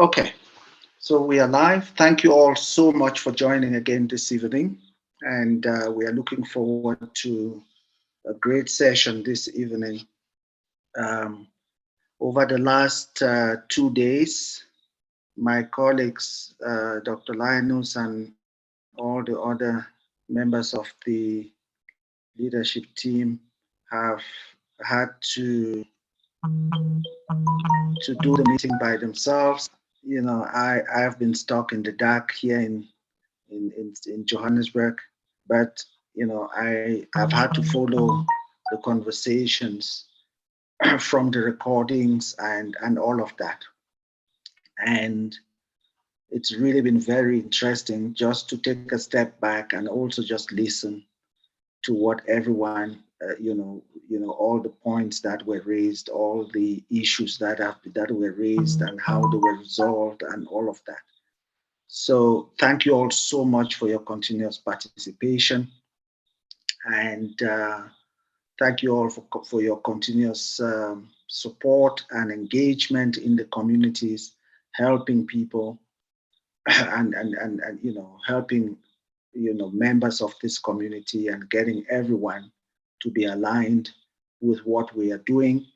Okay, so we are live. Thank you all so much for joining again this evening. And we are looking forward to a great session this evening. Um, Over the last 2 days, my colleagues, Dr. Linus and all the other members of the leadership team, have had to do the meeting by themselves. I have been stuck in the dark here in Johannesburg, but I've had to follow the conversations from the recordings and all of that, and it's really been very interesting just to take a step back and also just listen to what everyone all the points that were raised, all the issues that were raised and how they were resolved and all of that. So thank you all so much for your continuous participation, and thank you all for your continuous support and engagement in the communities, helping people and helping members of this community and getting everyone to be aligned with what we are doing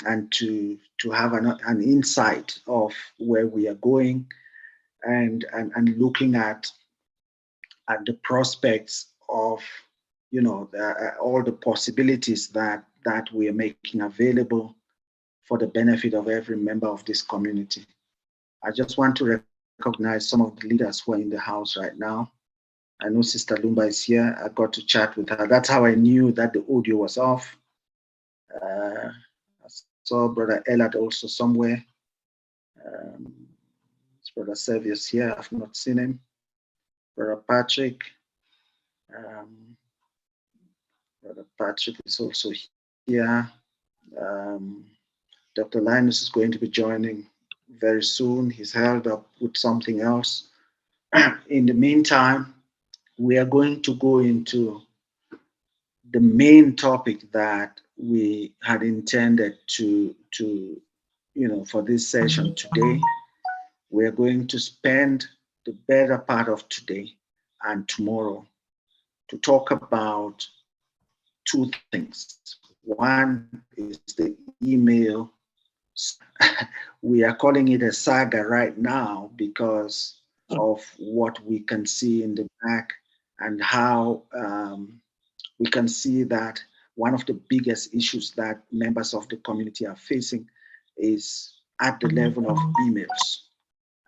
and to have an insight of where we are going and looking at the prospects of all the possibilities that we are making available for the benefit of every member of this community. I just want to recognize some of the leaders who are in the house right now. I know Sister Lumba is here. I got to chat with her. That's how I knew that the audio was off. I saw Brother Elad also somewhere. Um, it's Brother Servius here. I've not seen him. Brother Patrick. Um, Brother Patrick is also here. Um, Dr. Linus is going to be joining very soon. He's held up with something else. In the meantime, we are going to go into the main topic that we had intended for this session today. We're going to spend the better part of today and tomorrow to talk about two things. One is the email. We are calling it a saga right now because of what we can see in the back and how we can see that one of the biggest issues that members of the community are facing is at the level of emails.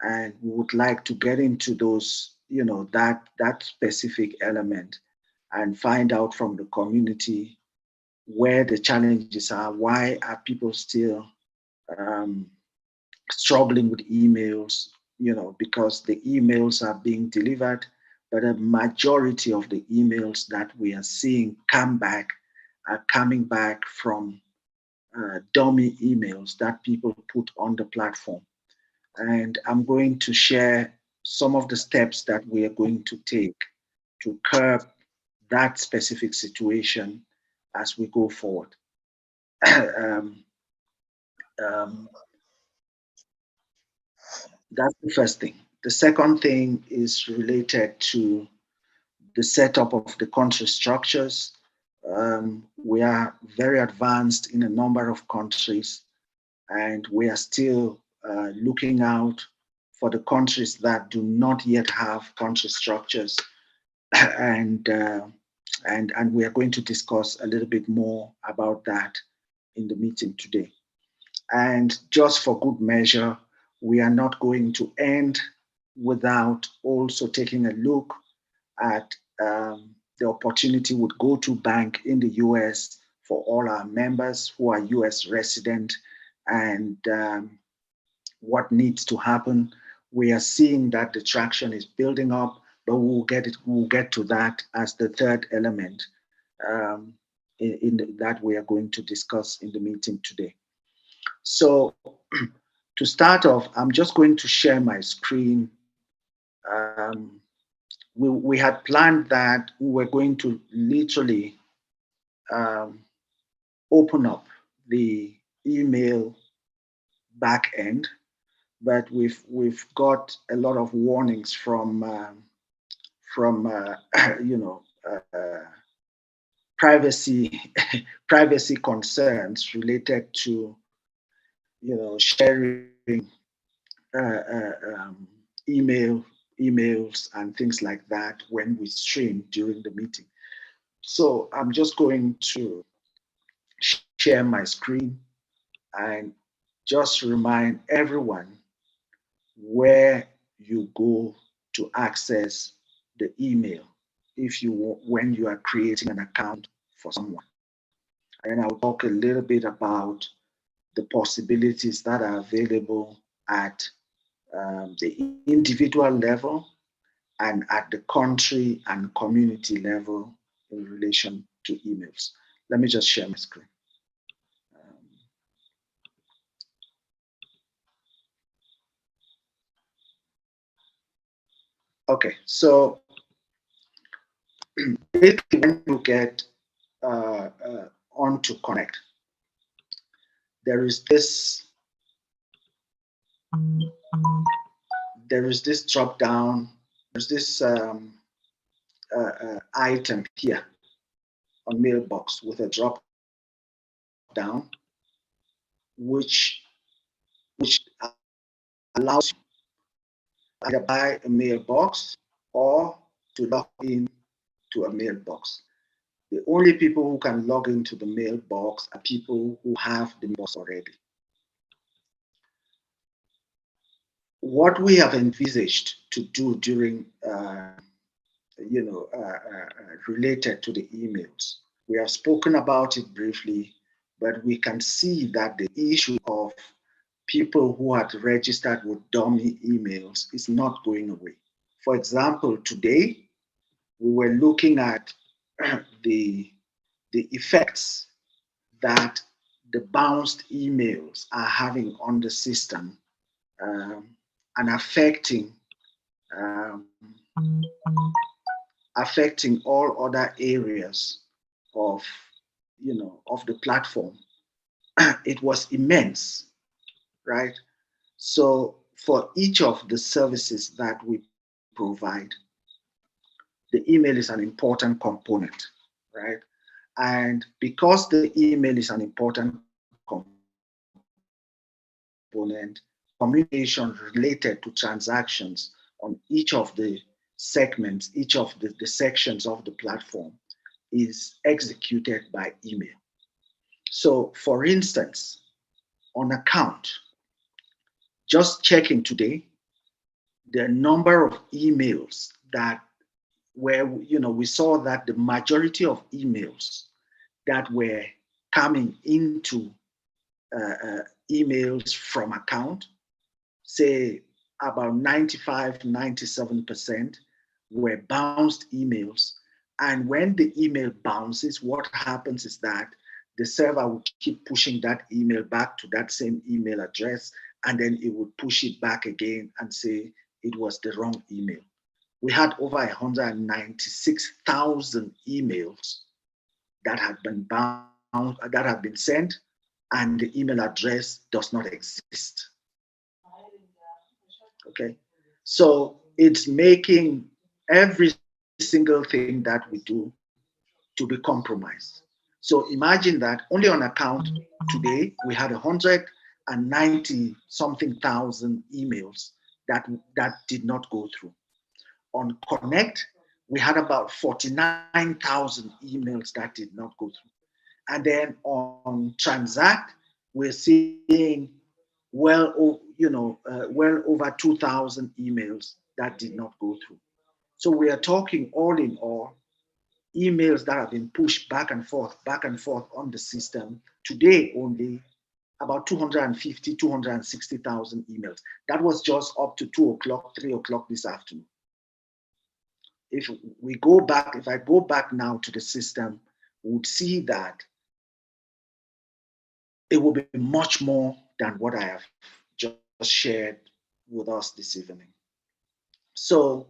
And we would like to get into those, that specific element and find out from the community where the challenges are, why are people still um, struggling with emails, because the emails are being delivered, but a majority of the emails that we are seeing come back are coming back from dummy emails that people put on the platform. And I'm going to share some of the steps that we are going to take to curb that specific situation as we go forward. um, um, that's the first thing. The second thing is related to the setup of the country structures. We are very advanced in a number of countries, and we are still looking out for the countries that do not yet have country structures, and and we are going to discuss a little bit more about that in the meeting today. And just for good measure, we are not going to end without also taking a look at the opportunity with GoToBank in the US for all our members who are US resident and what needs to happen. We are seeing that the traction is building up, but we'll get to that as the third element um, that we are going to discuss in the meeting today. So to start off, I'm just going to share my screen. Um, we had planned that we were going to literally um, open up the email back end but we've got a lot of warnings from you know privacy privacy concerns related to sharing email emails and things like that when we stream during the meeting. So I'm just going to share my screen and just remind everyone where you go to access the email if you when you are creating an account for someone. And I'll talk a little bit about the possibilities that are available at the individual level and at the country and community level in relation to emails. Let me just share my screen. Um, okay, so basically when you get onto Connect, there is this drop down, there's this item here on mailbox with a drop down, which allows you either buy a mailbox or to log in to a mailbox. The only people who can log into the mailbox are people who have the mailbox already. What we have envisaged to do during, related to the emails, we have spoken about it briefly, but we can see that the issue of people who had registered with dummy emails is not going away. For example, today we were looking at the effects that the bounced emails are having on the system and um, affecting all other areas of of the platform. It was immense, right? So for each of the services that we provide, the email is an important component, right? And because the email is an important component, communication related to transactions on each of the segments, each of the sections of the platform is executed by email. So, for instance, on account, just checking today, the number of emails that where we saw that the majority of emails that were coming into emails from account, say about 95, 97% were bounced emails. And when the email bounces, what happens is that the server will keep pushing that email back to that same email address, and then it would push it back again and say it was the wrong email. We had over 196,000 emails that had been bound, that have been sent, and the email address does not exist. Okay, so it's making every single thing that we do to be compromised. So imagine that only on account today we had 190 something thousand emails that did not go through. On Connect, we had about 49,000 emails that did not go through. And then on Transact, we're seeing well over 2,000 emails that did not go through. So we are talking all in all, emails that have been pushed back and forth on the system. Today only, about 250, 260,000 emails. That was just up to 2 o'clock, 3 o'clock this afternoon. If I go back now to the system, we would see that it will be much more than what I have just shared with us this evening. So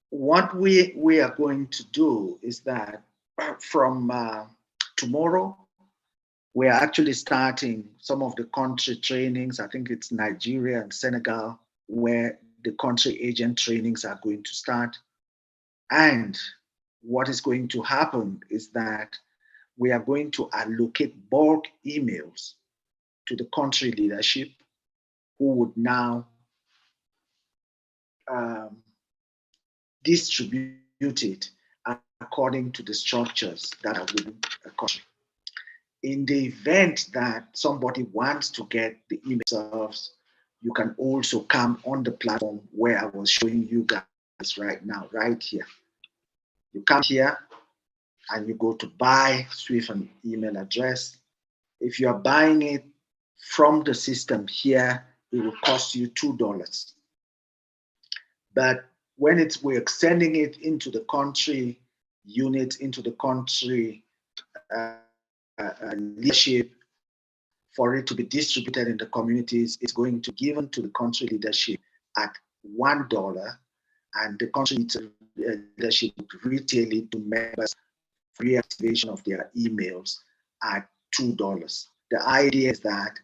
what we are going to do is that from tomorrow, we're actually starting some of the country trainings. I think it's Nigeria and Senegal, where the country agent trainings are going to start. And what is going to happen is that we are going to allocate bulk emails to the country leadership, who would now um, distribute it according to the structures that are within a country. In the event that somebody wants to get the email themselves, you can also come on the platform where I was showing you guys right now, right here. You come here and you go to buy Swift an email address. If you are buying it from the system here, it will cost you $2. But when we're sending it into the country unit, into the country leadership, for it to be distributed in the communities, it's going to be given to the country leadership at $1, and the country leadership would retail it to members for reactivation of their emails at $2. The idea is that,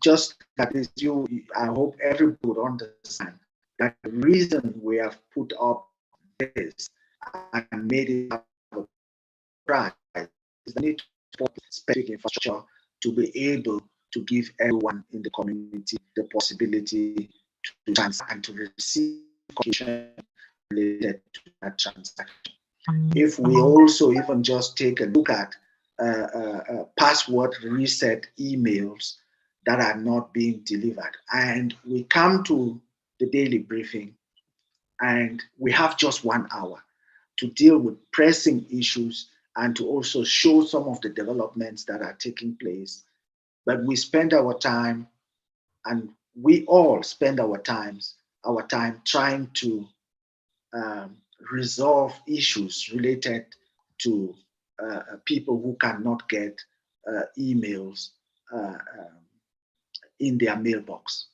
just that is I hope everybody would understand that the reason we have put up this and made it a prize is the need for specific infrastructure to be able to give everyone in the community the possibility to transfer and to receive communication related to that transaction. If we also even just take a look at password reset emails that are not being delivered, and we come to the daily briefing, and we have just 1 hour to deal with pressing issues and to also show some of the developments that are taking place. But we spend our time, and we all spend our time trying to resolve issues related to people who cannot get emails in their mailbox.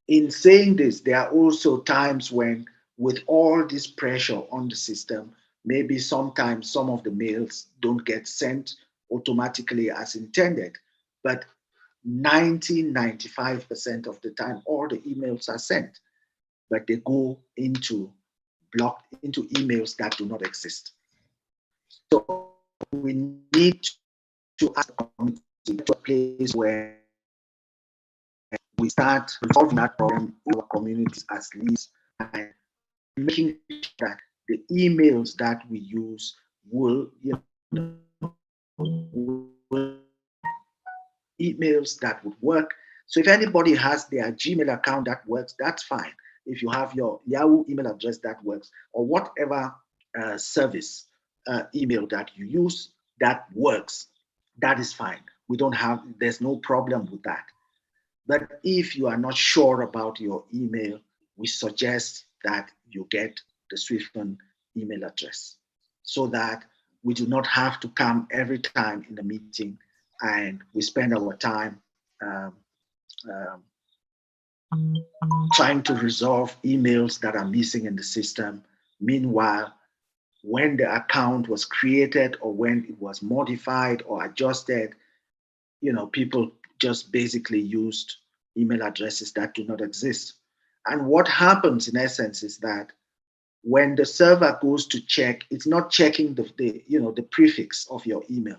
In saying this, there are also times when, with all this pressure on the system, maybe sometimes some of the mails don't get sent automatically as intended, but 95% of the time, all the emails are sent, but they go into emails that do not exist. So we need to ask the community to a place where we start resolving that problem in our communities as leads, and making sure that the emails that we use will, emails that would work. So if anybody has their Gmail account that works, that's fine. If you have your Yahoo email address that works, or whatever service email that you use that works, that is fine. There's no problem with that. But if you are not sure about your email, we suggest that you get the Swiftman email address, so that we do not have to come every time in the meeting and we spend our time um, trying to resolve emails that are missing in the system. Meanwhile, when the account was created or when it was modified or adjusted, people just basically used email addresses that do not exist. And what happens in essence is that when the server goes to check, it's not checking the prefix of your email.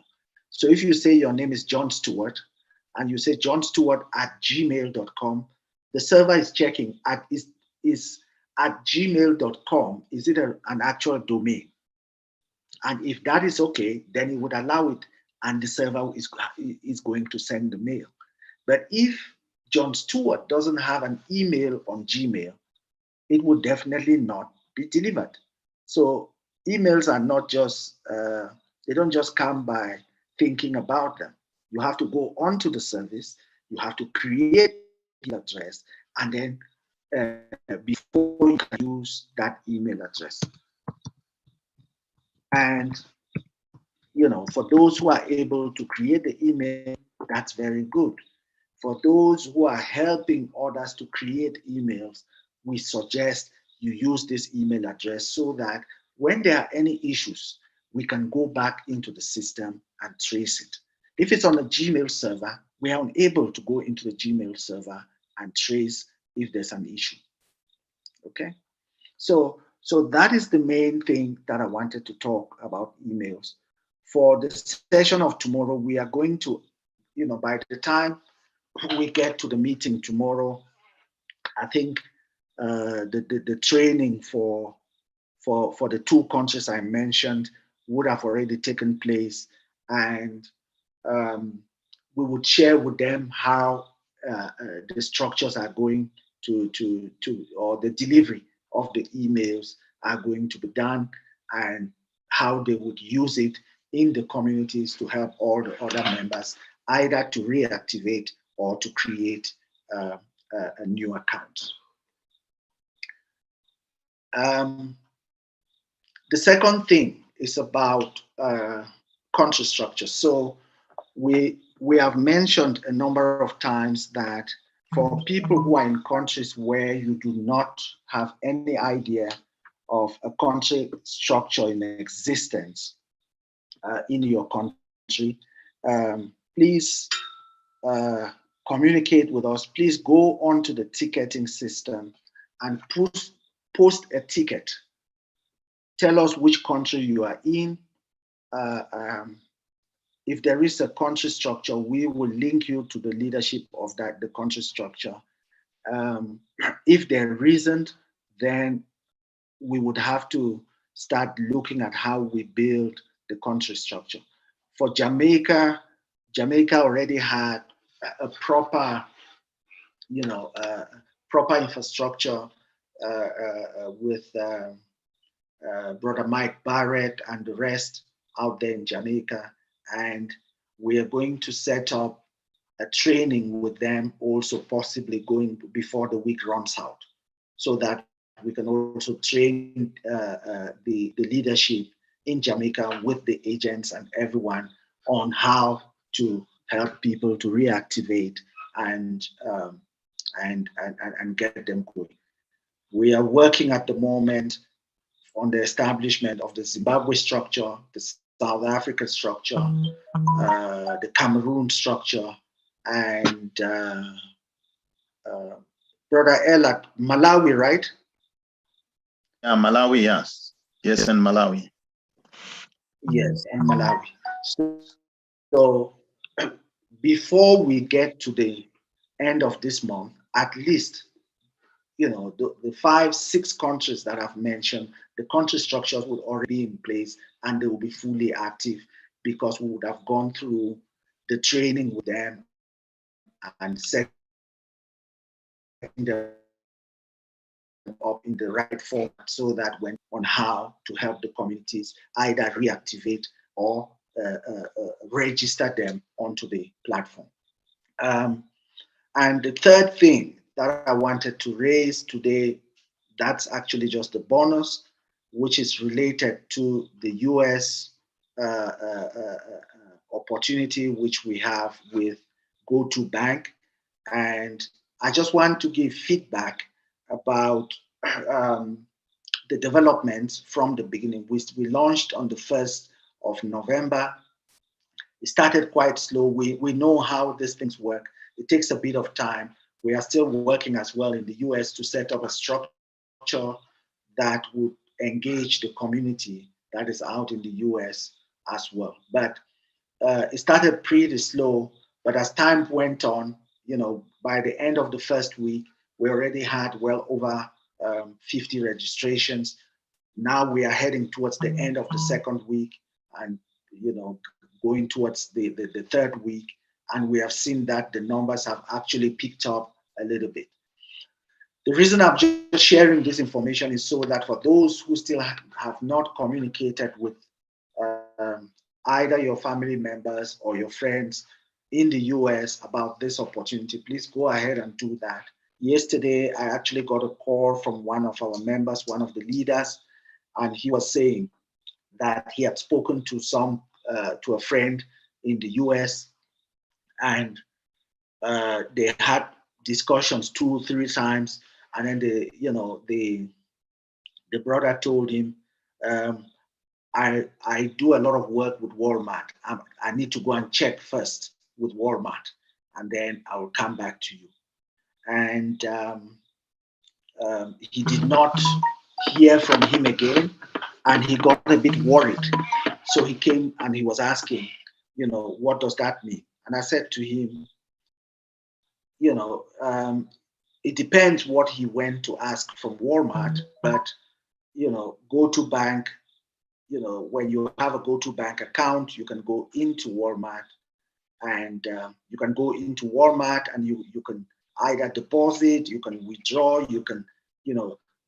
So if you say your name is John Stewart and you say johnstewart@gmail.com, the server is checking is at gmail.com, is it an actual domain? And if that is okay, then it would allow it, and the server is going to send the mail. But if John Stewart doesn't have an email on Gmail, it would definitely not be delivered. So emails are not just, they don't just come by thinking about them. You have to go onto the service, you have to create an address, and then before you can use that email address. And for those who are able to create the email, that's very good. For those who are helping others to create emails, we suggest you use this email address so that when there are any issues, we can go back into the system and trace it. If it's on a Gmail server, we are unable to go into the Gmail server and trace if there's an issue. Okay? So that is the main thing that I wanted to talk about emails. For the session of tomorrow, we are going to, by the time we get to the meeting tomorrow, I think the training for the two countries I mentioned would have already taken place, and we would share with them how the structures are going to or the delivery of the emails are going to be done, and how they would use it in the communities to help all the other members either to reactivate or to create a new account. The second thing is about country structure. So we have mentioned a number of times that for people who are in countries where you do not have any idea of a country structure in existence in your country, please communicate with us. Please go onto the ticketing system and post a ticket. Tell us which country you are in. If there is a country structure, we will link you to the leadership of the country structure. If there isn't, then we would have to start looking at how we build the country structure. For Jamaica, Jamaica already had a proper, proper infrastructure with Brother Mike Barrett and the rest out there in Jamaica. And we are going to set up a training with them also, possibly going before the week runs out, so that we can also train the leadership in Jamaica with the agents and everyone on how to help people to reactivate and get them going. We are working at the moment on the establishment of the Zimbabwe structure, the South African structure, the Cameroon structure, and Brother Elat, Malawi, right? Yeah, Malawi, yes. Yes, in Malawi. Yes, and Malawi. So before we get to the end of this month, at least, the 5-6 countries that I've mentioned, the country structures would already be in place and they will be fully active, because we would have gone through the training with them and setting them up in the right format, so that when on how to help the communities either reactivate or register them onto the platform. And the third thing that I wanted to raise today, that's actually just a bonus, which is related to the US opportunity which we have with GoToBank. And I just want to give feedback about the developments from the beginning. We launched on the 1st of November. It started quite slow. We know how these things work. It takes a bit of time. We are still working as well in the US to set up a structure that would engage the community that is out in the US as well. But it started pretty slow. But as time went on, by the end of the first week, we already had well over 50 registrations. Now we are heading towards the end of the second week, and going towards the third week, and we have seen that the numbers have actually picked up a little bit. The reason I'm just sharing this information is so that for those who still have not communicated with either your family members or your friends in the US about this opportunity, please go ahead and do that. Yesterday, I actually got a call from one of our members, one of the leaders, and he was saying that he had spoken to to a friend in the US, and they had discussions 2-3 times, and then the brother told him, I do a lot of work with Walmart. I need to go and check first with Walmart, and then I will come back to you. And he did not hear from him again, and he got a bit worried. So he came and he was asking, what does that mean? And I said to him, it depends what he went to ask from Walmart, but go to bank. When you have a go to bank account, you can go into Walmart, and you can go into Walmart, and you can either deposit, you can withdraw, you can,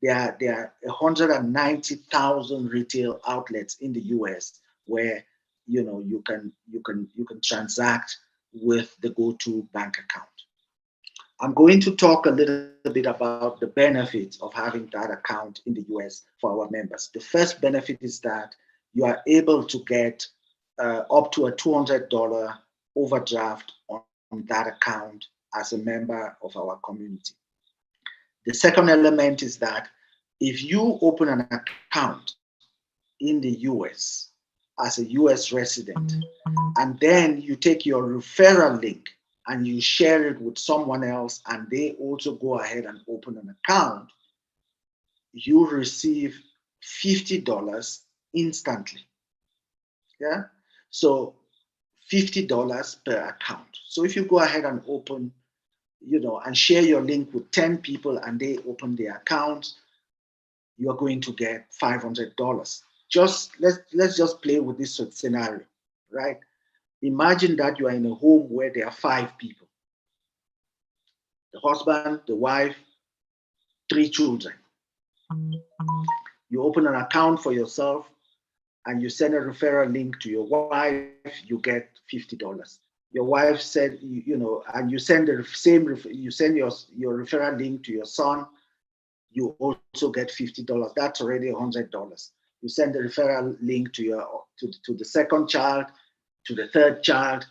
there are 190,000 retail outlets in the US where you can transact with the go-to bank account. I'm going to talk a little bit about the benefits of having that account in the US for our members. The first benefit is that you are able to get up to a $200 overdraft on that account as a member of our community. The second element is that if you open an account in the US as a US resident, and then you take your referral link and you share it with someone else, and they also go ahead and open an account, you receive $50 instantly. Yeah. So $50 per account. So if you go ahead and open, and share your link with 10 people and they open their accounts, you are going to get $500. Let's just play with this scenario, right? Imagine that you are in a home where there are 5 people: the husband, the wife, 3 children. You open an account for yourself and you send a referral link to your wife, you get $50. Your wife said, and you send the same, you send your referral link to your son, you also get $50. That's already $100. You send the referral link to the second child, to the third child,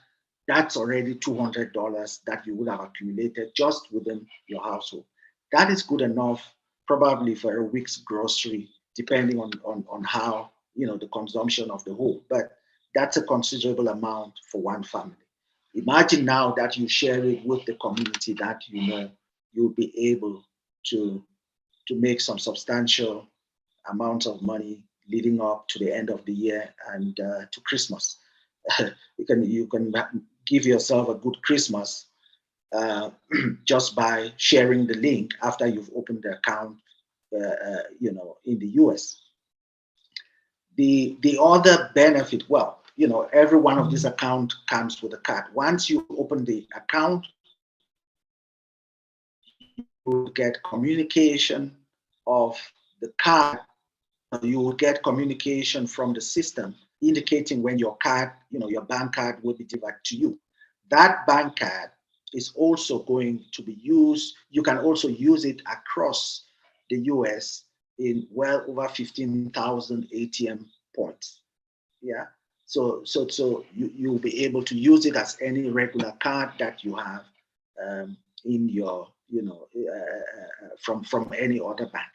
that's already $200 that you would have accumulated just within your household. That is good enough, probably for a week's grocery, depending on how the consumption of the whole. But that's a considerable amount for one family. Imagine now that you share it with the community that you'll be able to make some substantial amounts of money leading up to the end of the year and to Christmas. you can give yourself a good Christmas just by sharing the link after you've opened the account, in the US. The other benefit, every one of these accounts comes with a card. Once you open the account, you will get communication of the card. You will get communication from the system indicating when your card, your bank card will be delivered to you. That bank card is also going to be used. You can also use it across the US in well over 15,000 ATM points. Yeah. So you'll be able to use it as any regular card that you have in your, from any other bank.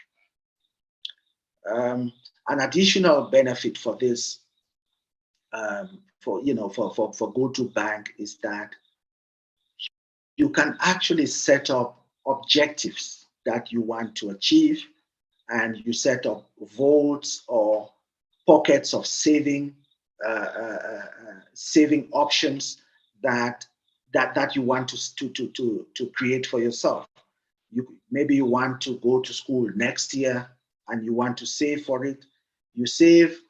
An additional benefit for this, for GoTo Bank is that you can actually set up objectives that you want to achieve, and you set up vaults or pockets of saving options that you want to create for yourself. Maybe you want to go to school next year and you want to save for it. You save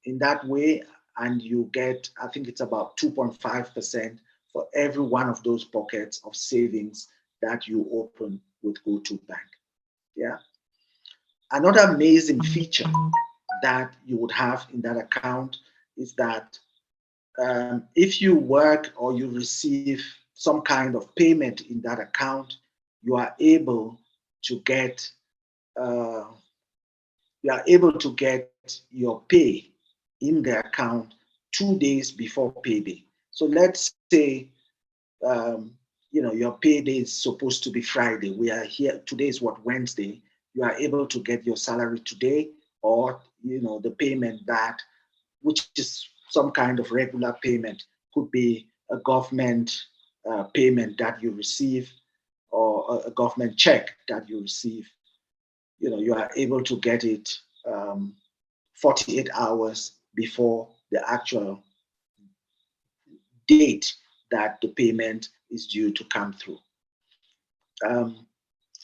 in that way and you get, I think it's about 2.5% for every one of those pockets of savings that you open with GoTo Bank. Yeah. Another amazing feature that you would have in that account is that if you work or you receive some kind of payment in that account, you are able to get your pay in the account 2 days before payday. So let's say your payday is supposed to be Friday. We are here, today is Wednesday. You are able to get your salary today, or the payment that which is some kind of regular payment. Could be a government payment that you receive, or a government check that you receive. You are able to get it 48 hours before the actual date that the payment is due to come through.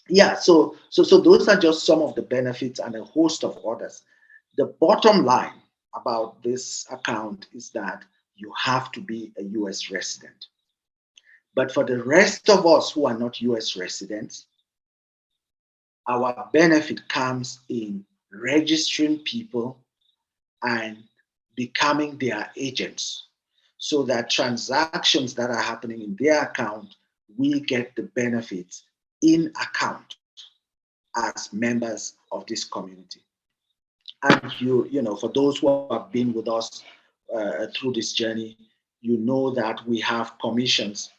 Yeah, so those are just some of the benefits and a host of others. The bottom line about this account is that you have to be a US resident. But for the rest of us who are not US residents, our benefit comes in registering people and becoming their agents, so that transactions that are happening in their account, we get the benefits in account as members of this community. And for those who have been with us through this journey, you know that we have commissions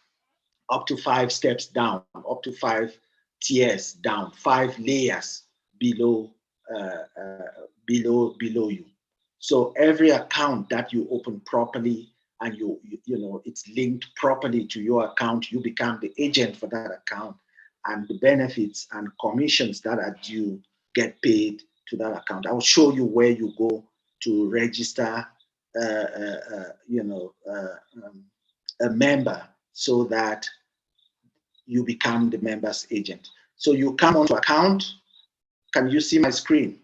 up to 5 steps down, up to 5 tiers down, 5 layers below below you. So every account that you open properly and it's linked properly to your account, you become the agent for that account, and the benefits and commissions that are due get paid to that account. I'll show you where you go to register a member, so that you become the member's agent. So you come onto account. Can you see my screen?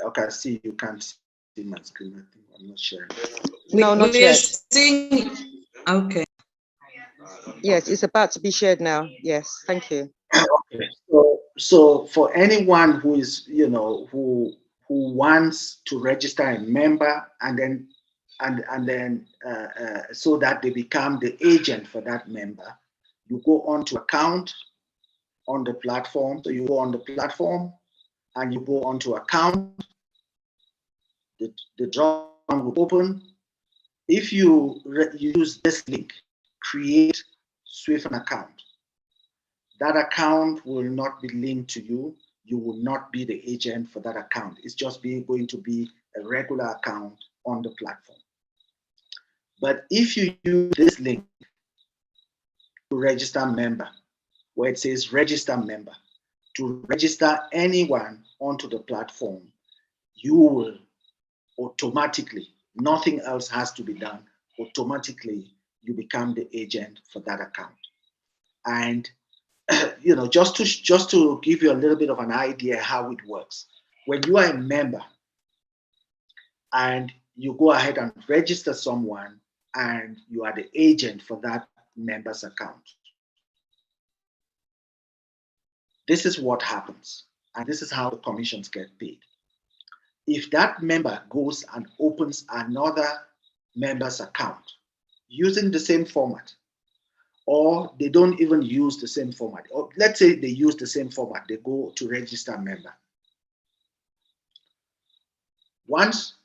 Okay, see, you can't see my screen. I think I'm not sharing. No, not yet. Seeing, okay. Yes, it's about to be shared now. Yes, thank you. Okay. So for anyone who is, who wants to register a member and then so that they become the agent for that member, you go onto account on the platform. So you go on the platform and you go onto account. The drop down will open. If you use this link, create Swift an account, that account will not be linked to you. You will not be the agent for that account. It's just going to be a regular account on the platform. But if you use this link to register member, where it says register member, to register anyone onto the platform, you will automatically, nothing else has to be done, automatically you become the agent for that account. And just to give you a little bit of an idea how it works, when you are a member and you go ahead and register someone and you are the agent for that member's account, this is what happens, and this is how the commissions get paid. If that member goes and opens another member's account using the same format, or they don't even use the same format, or let's say they use the same format, they go to register member. Once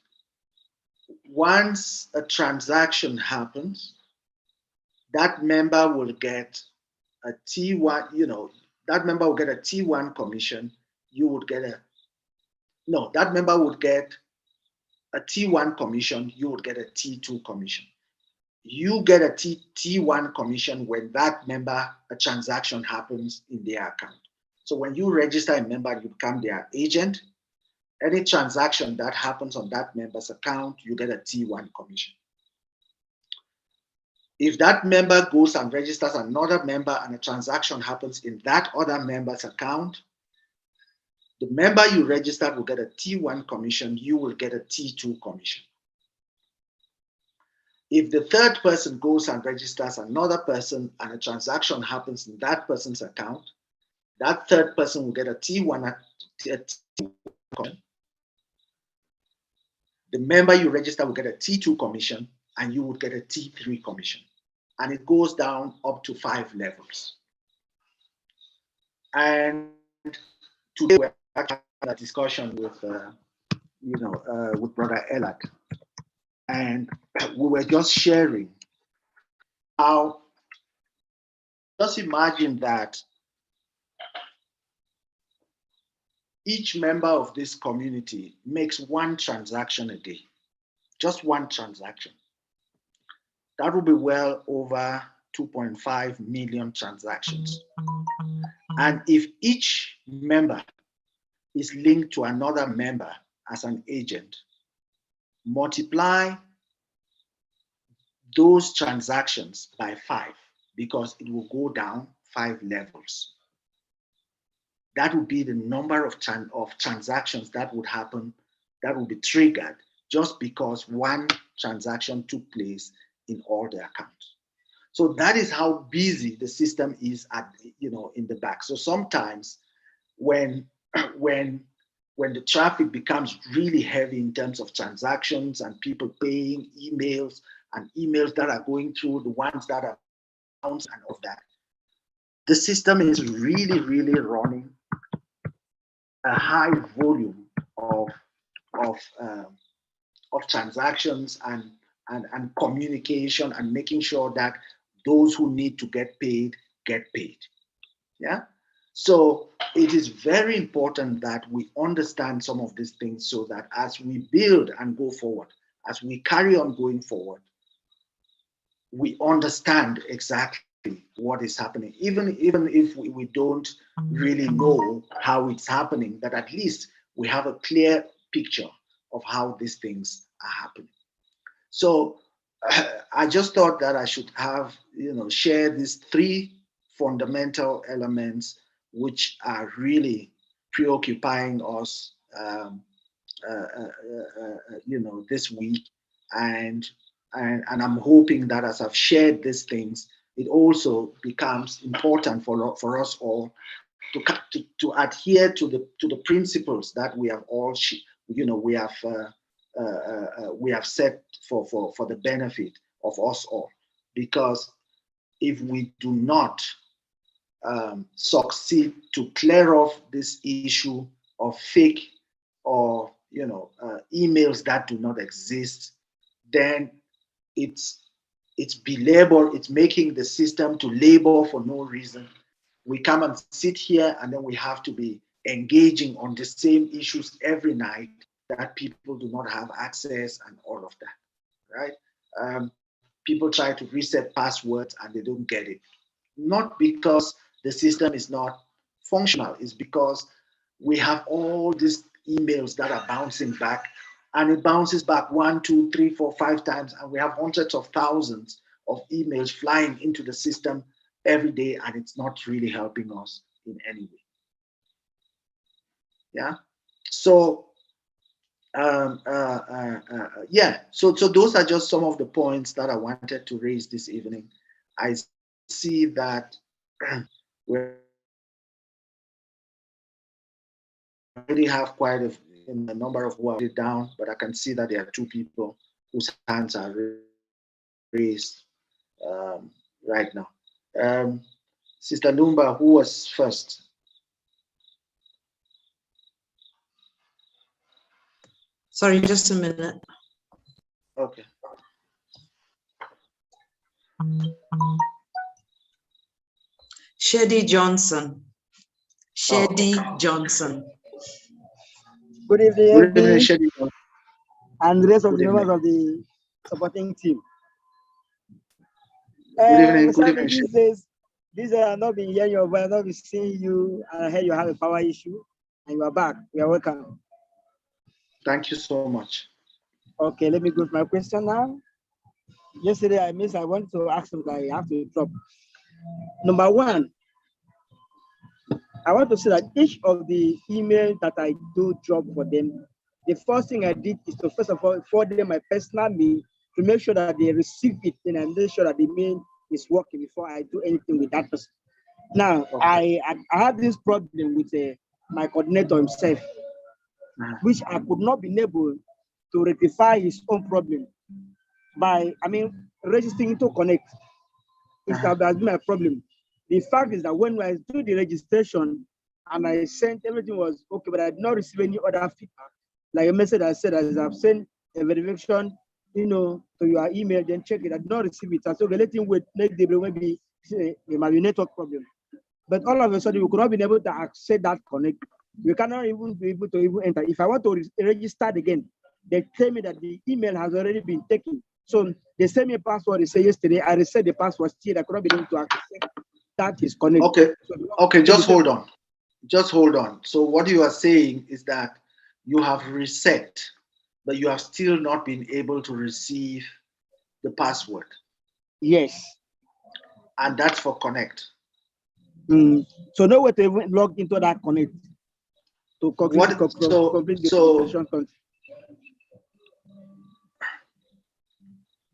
a transaction happens, that member will get a T1, that member will get a T1 commission. You would get that member would get a T1 commission, you would get a T2 commission. You get a T1 commission when that member, a transaction happens in their account. So when you register a member, you become their agent. Any transaction that happens on that member's account, you get a T1 commission. If that member goes and registers another member and a transaction happens in that other member's account, the member you registered will get a T1 commission, you will get a T2 commission. If the third person goes and registers another person and a transaction happens in that person's account, that third person will get a T1 commission. The member you register will get a T2 commission, and you would get a T3 commission. And it goes down up to 5 levels. And today we're having a discussion with, with Brother Elad. And we were just sharing how, just imagine that each member of this community makes one transaction a day, just one transaction, that will be well over 2.5 million transactions. And if each member is linked to another member as an agent, multiply those transactions by 5, because it will go down 5 levels. That would be the number of transactions that would happen, that would be triggered just because one transaction took place in all the accounts. So that is how busy the system is at, in the back. So sometimes when the traffic becomes really heavy in terms of transactions and people paying, emails that are going through, the ones that are bounced and all of that, the system is really, really running a high volume of transactions and communication, and making sure that those who need to get paid. Yeah. So it is very important that we understand some of these things, so that as we build and go forward, as we carry on going forward, we understand exactly what is happening. Even if we don't really know how it's happening, that at least we have a clear picture of how these things are happening. So I just thought that I should have, share these 3 fundamental elements which are really preoccupying us, this week. And I'm hoping that as I've shared these things, it also becomes important for us all to adhere to the principles that we have all, we have set for the benefit of us all. Because if we do not succeed to clear off this issue of fake or emails that do not exist, then it's belabor, it's making the system to labor for no reason. We come and sit here, and then we have to be engaging on the same issues every night that people do not have access and all of that, right? People try to reset passwords and they don't get it. Not because the system is not functional, it's because we have all these emails that are bouncing back, and it bounces back 1, 2, 3, 4, 5 times, and we have hundreds of thousands of emails flying into the system every day, and it's not really helping us in any way. Yeah. So so those are just some of the points that I wanted to raise this evening. I see that we already have quite a number of who have it down, but I can see that there are 2 people whose hands are raised right now. Sister Lumba, who was first? Sorry, just a minute. Okay. Shady Johnson. Johnson. Good evening, Good evening, Shady. and the rest of the members of the supporting team. Good evening. Good Sammy, evening. these I've not been hearing your voice, I've not been seeing you, and I heard you have a power issue, and you are back. We are welcome. Thank you so much. Okay, let me go to my question now. Yesterday I missed. I want to ask them that I have to drop. Number 1, I want to say that each of the emails that I do drop for them, the first thing I did is to first of all forward them my personal mail to make sure that they receive it, and I make sure that the mail is working before I do anything with that person. Now, okay. I have this problem with my coordinator himself, which I could not be able to rectify his own problem by, registering to connect. It has been my problem. The fact is that when I do the registration and I sent, everything was okay, but I did not receive any other feedback. Like a message I said, as I've sent a verification, to your email, then check it. I did not receive it. So let him wait, maybe it might be network problem. But all of a sudden, we could not be able to access that connect. we cannot even be able to even enter. If I want to register again, they tell me that the email has already been taken. So they send me a password. They say yesterday I reset the password. Still, I cannot be able to access. That is connected. Okay. So Okay, just hold on. Just hold on. So what you are saying is that you have reset, but you have still not been able to receive the password. Yes. And that's for Connect. So no way to even log into that Connect to complete, complete the registration content.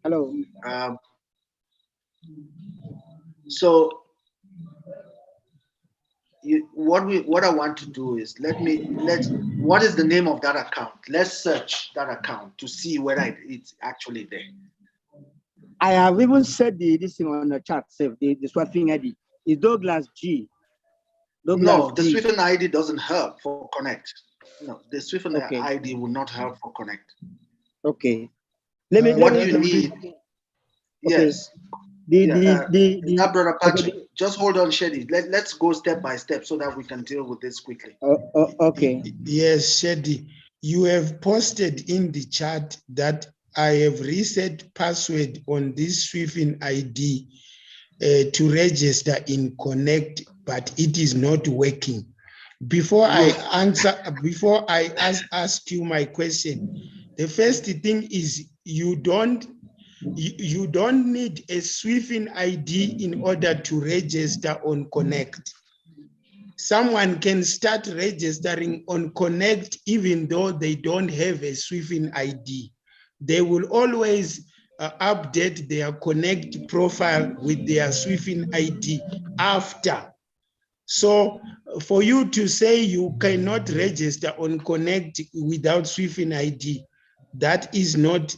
Hello. So what I want to do is what is the name of that account? Let's search that account to see whether it's actually there. I have even said this thing on the chat. The swapping ID is Douglas G. No, the Swift ID doesn't help for Connect. No, the Swift ID will not help for Connect. Okay. What you need. Yes. That brother Patrick, just hold on, Shady. Let's go step by step so that we can deal with this quickly. Okay. Yes, Shady, you have posted in the chat that I have reset password on this Swift ID to register in Connect, but it is not working. Before I ask you my question, the first thing is you don't need a Swift ID in order to register on Connect. Someone can start registering on Connect even though they don't have a Swift ID. They will always update their Connect profile with their Swift ID after. So for you to say you cannot register on Connect without Swift ID, that is not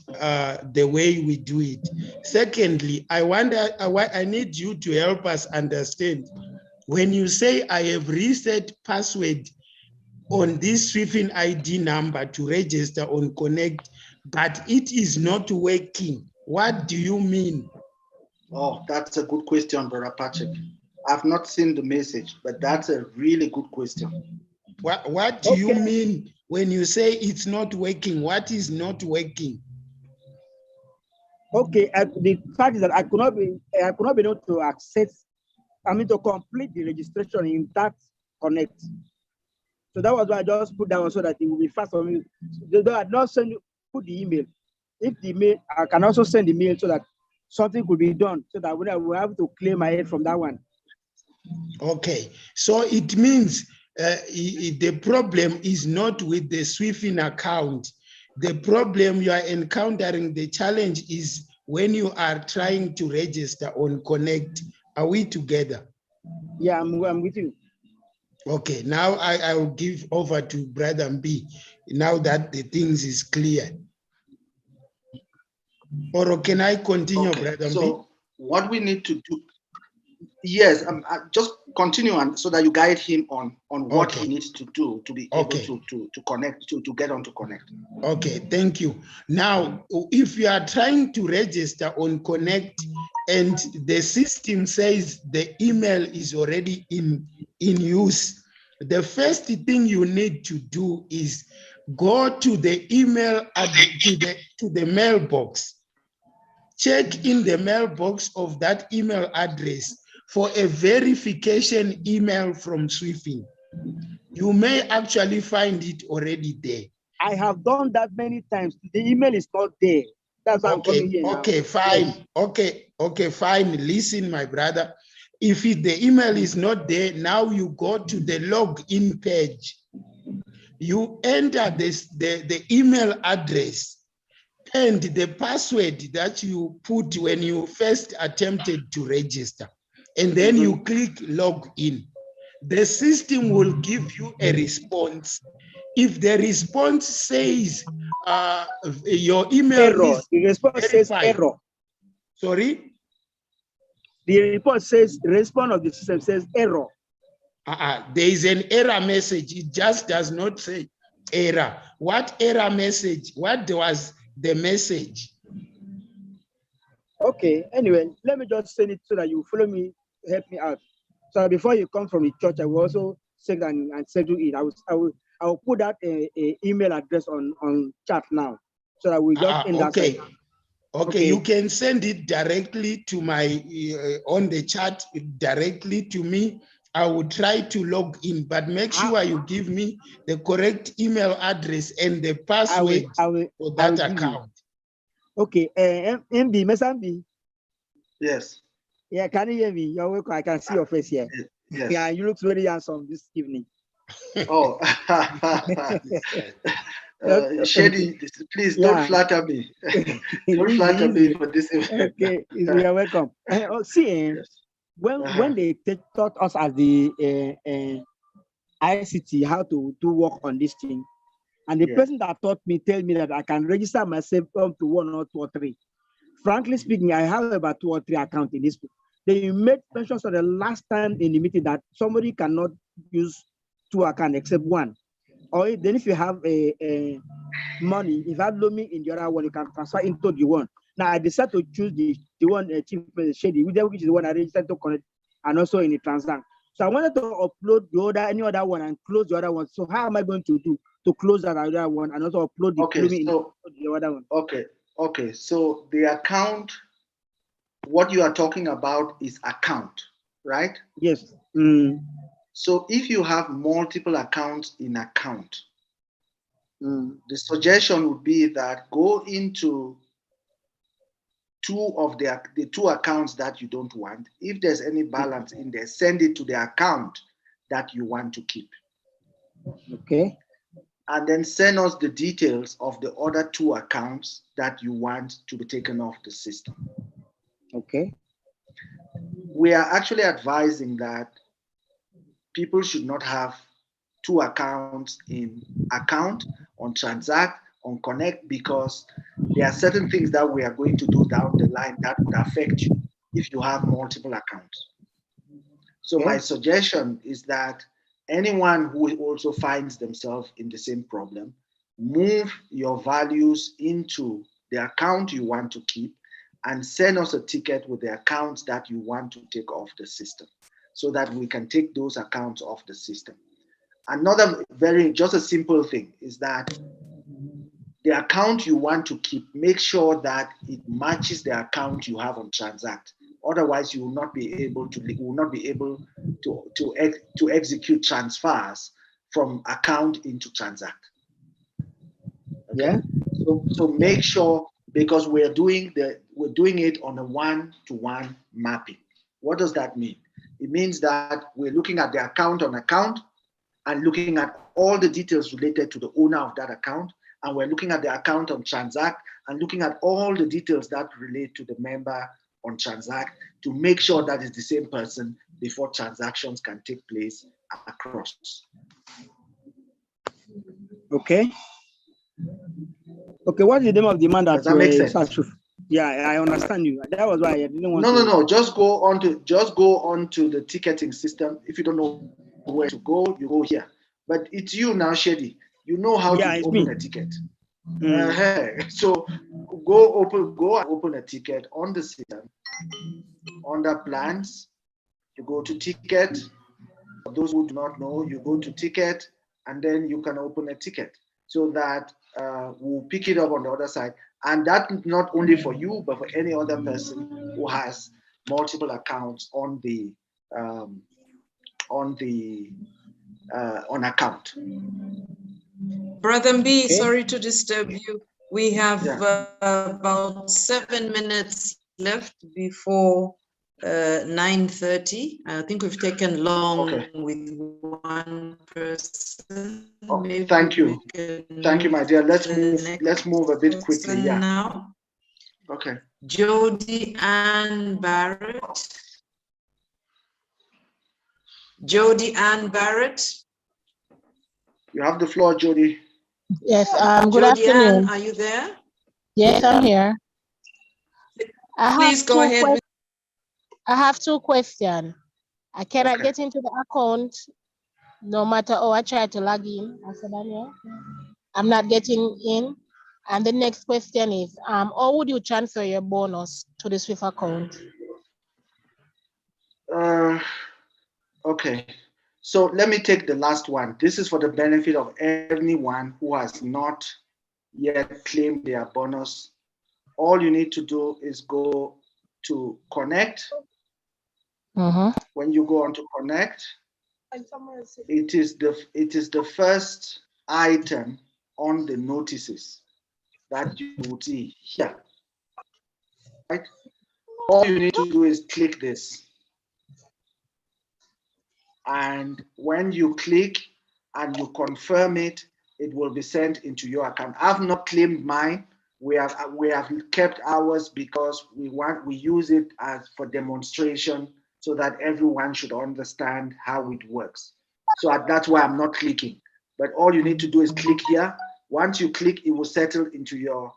the way we do it. Secondly, I need you to help us understand. When you say I have reset password on this Swift ID number to register on Connect, but it is not working, what do you mean? Oh, that's a good question, Brother Patrick. I've not seen the message, but that's a really good question. What do you mean when you say it's not working? What is not working? Okay, the fact is that I could not be able to access, to complete the registration in that Connect. So that was why I just put that one so that it will be fast for me. Though I not put the email. If the mail, I can also send the mail so that something could be done so that I will have to clear my head from that one. Okay, so it means the problem is not with the Swift account. The problem you are encountering, the challenge is when you are trying to register on Connect. Are we together? Yeah, I'm with you. Okay, now I will give over to Brother B now that the things is clear. Or can I continue, Brother B? So what we need to do, yes, just continue on so that you guide him on what he needs to do to be able to connect, to get on to Connect. Okay, thank you. Now, if you are trying to register on Connect and the system says the email is already in use, the first thing you need to do is go to the email to the mailbox. Check in the mailbox of that email address for a verification email from Swift. You may actually find it already there. I have done that many times. The email is not there. That's why I'm coming here now. Okay, fine. Yes. Okay, fine. Listen, my brother. If the email is not there, now you go to the login page. You enter the email address and the password that you put when you first attempted to register. And then you click log in. The system will give you a response. If the response says your email error, is the response verified. says error. Sorry? The report says, the response of the system says error. There is an error message. It just does not say error. What error message? What was the message? Okay, anyway, let me just send it so that you follow me, help me out. So before you come from the church, I will also check and schedule it. I will put that email address on chat now, so that we just end that. Okay. Okay, you can send it directly to my on the chat directly to me. I will try to log in, but make sure you give me the correct email address and the password for that account. Okay, MB, MB. Yes. Yeah, can you hear me? You're welcome. I can see your face here. Yes. Yeah, you look very handsome this evening. Oh, Shady, please don't flatter me. Don't flatter me for this. Okay, you're welcome. See, when they taught us as the ICT how to do work on this thing, and the person that taught me tell me that I can register myself up to 1 or 2 or 3. Frankly speaking, I have about 2 or 3 accounts in this. They made mention of the last time in the meeting that somebody cannot use 2 accounts except 1. Or then if you have a money, if you have loan in the other one, you can transfer into the one. Now I decided to choose the one Chief Shady, which is the one I registered to connect and also in the transaction. So I wanted to upload any other one and close the other one. So how am I going to do to close that other one and also upload the in the other one? Okay. So the account, what you are talking about is account, right? Yes. So if you have multiple accounts in account, the suggestion would be that go into 2 of the 2 accounts that you don't want. If there's any balance in there, send it to the account that you want to keep. Okay. And then send us the details of the other 2 accounts that you want to be taken off the system. Okay. We are actually advising that people should not have 2 accounts in account, on transact, on connect, because there are certain things that we are going to do down the line that would affect you if you have multiple accounts. So my suggestion is that anyone who also finds themselves in the same problem, move your values into the account you want to keep and send us a ticket with the accounts that you want to take off the system so that we can take those accounts off the system. Another just a simple thing is that the account you want to keep, make sure that it matches the account you have on Transact. Otherwise, you will not be able to execute transfers from account into Transact. Okay? So make sure, because we're doing it on a 1-to-1 mapping. What does that mean? It means that we're looking at the account on account and looking at all the details related to the owner of that account. And we're looking at the account on Transact and looking at all the details that relate to the member on Transact to make sure that it's the same person before transactions can take place across. Okay. Okay, what's the name of the man that? Does that make sense? Yeah, I understand you. That was why I didn't want No. Just go on to the ticketing system. If you don't know where to go, you go here. But it's you now, Shady. You know how to open a ticket. So go and open a ticket on the system. Under plans, you go to ticket. For those who do not know, you go to ticket and then you can open a ticket so that we'll pick it up on the other side. And that not only for you, but for any other person who has multiple accounts on account. Brother B, sorry to disturb you. We have about 7 minutes left before 9:30. I think we've taken long with one person. Thank you, my dear. Let's move a bit quickly. Now. Okay. Jody Ann Barrett. Jody Ann Barrett. You have the floor, Jody. Yes, good afternoon. Ann, are you there? Yes, I'm here. Please go ahead. I have 2 questions. I cannot get into the account no matter how I try to log in. I'm not getting in. And the next question is, how would you transfer your bonus to the Swift account? Okay. So let me take the last one. This is for the benefit of anyone who has not yet claimed their bonus. All you need to do is go to connect. When you go on to connect, it is the first item on the notices that you will see here. Right? All you need to do is click this. And when you click and you confirm it, it will be sent into your account. I've not claimed mine. We have kept ours because we use it as for demonstration so that everyone should understand how it works. So that's why I'm not clicking. But all you need to do is click here. Once you click, it will settle into your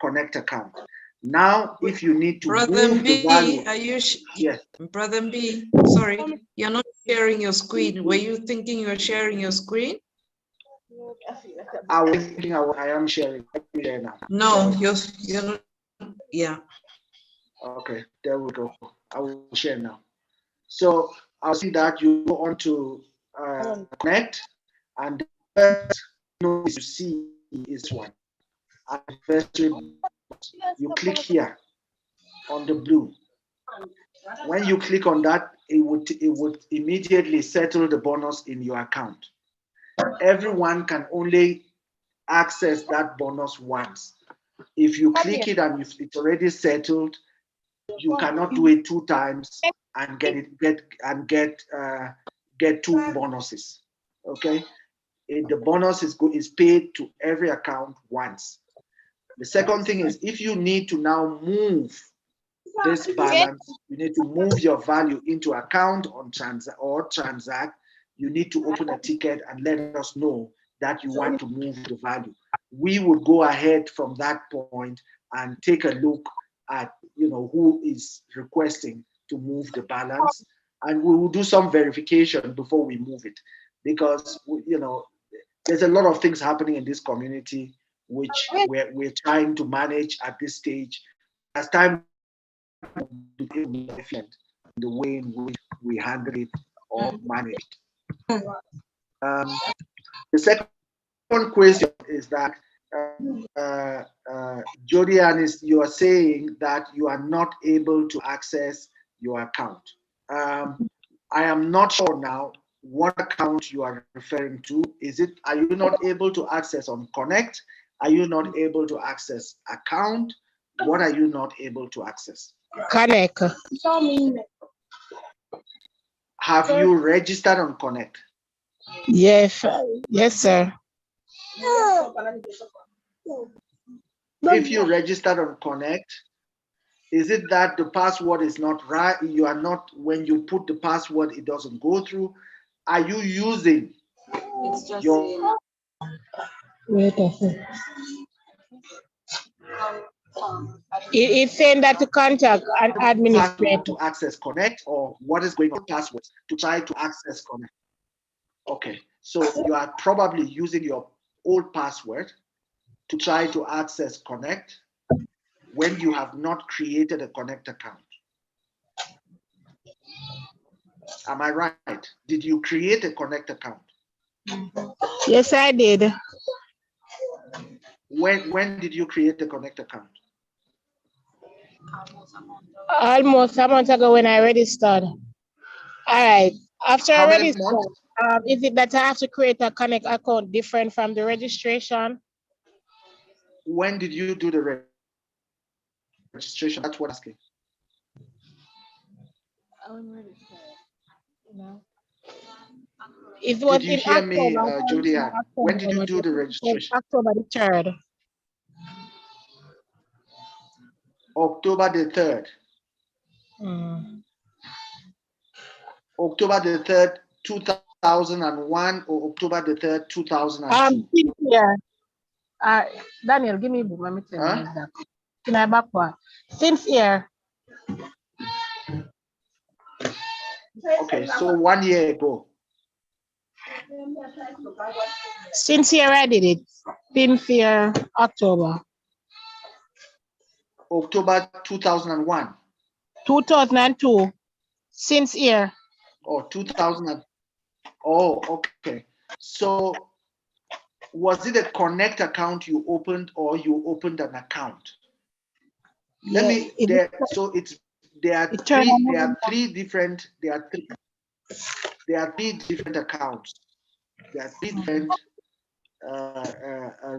Connect account. Now, if you need to Brother move the B, value, are you? yes. Brother B, sorry, you're not sharing your screen. Were you thinking you were sharing your screen? I was thinking I am sharing. Let me share now. No, you're not. Yeah. Okay, there we go. I will share now. So I'll see that you go on to connect, and the first notice you see is one. Anniversary. You click here on the blue. When you click on that, it would immediately settle the bonus in your account. Everyone can only access that bonus once. If you click it and it's already settled, you cannot do it 2 times and get two bonuses. Okay, the bonus is paid to every account once. The second thing is, if you need to now move this balance, you need to move your value into account on transact. You need to open a ticket and let us know that you want to move the value. We would go ahead from that point and take a look at who is requesting to move the balance, and we will do some verification before we move it, because there's a lot of things happening in this community which we're trying to manage at this stage. As time be efficient in the way in which we handle it or manage it. The second question is that Jody Anis, you are saying that you are not able to access your account. I am not sure now what account you are referring to. Are you not able to access on Connect? Are you not able to access account? What are you not able to access? Connect. Have you registered on Connect? Yes, yes, sir. If you registered on Connect, is it that the password is not right? You are not, when you put the password, it doesn't go through. Are you using your... Wait a second. It's saying that to contact an administrator to access Connect, or what is going on passwords to try to access Connect? Okay, so you are probably using your old password to try to access Connect when you have not created a Connect account. Am I right? Did you create a Connect account? Yes, I did. When did you create the Connect account? Almost a month ago when I registered. All right. After I registered, is it that I have to create a Connect account different from the registration? When did you do the registration? That's what I'm asking. It was did you in hear October, me, Julia? When did you do the registration? October the 3rd. October the 3rd. October the 3rd, 2001, or October the 3rd, 2002? Yeah. Daniel, give me a book. Let me tell you that. Can I back one? Since here. Okay, so 1 year ago. Since here I did it. Since here, October. October 2001. 2002. Since here. Oh, 2000. Oh, okay. So was it a Connect account you opened, or you opened an account? Let Yeah, me there. So it's there are three different accounts. There are three different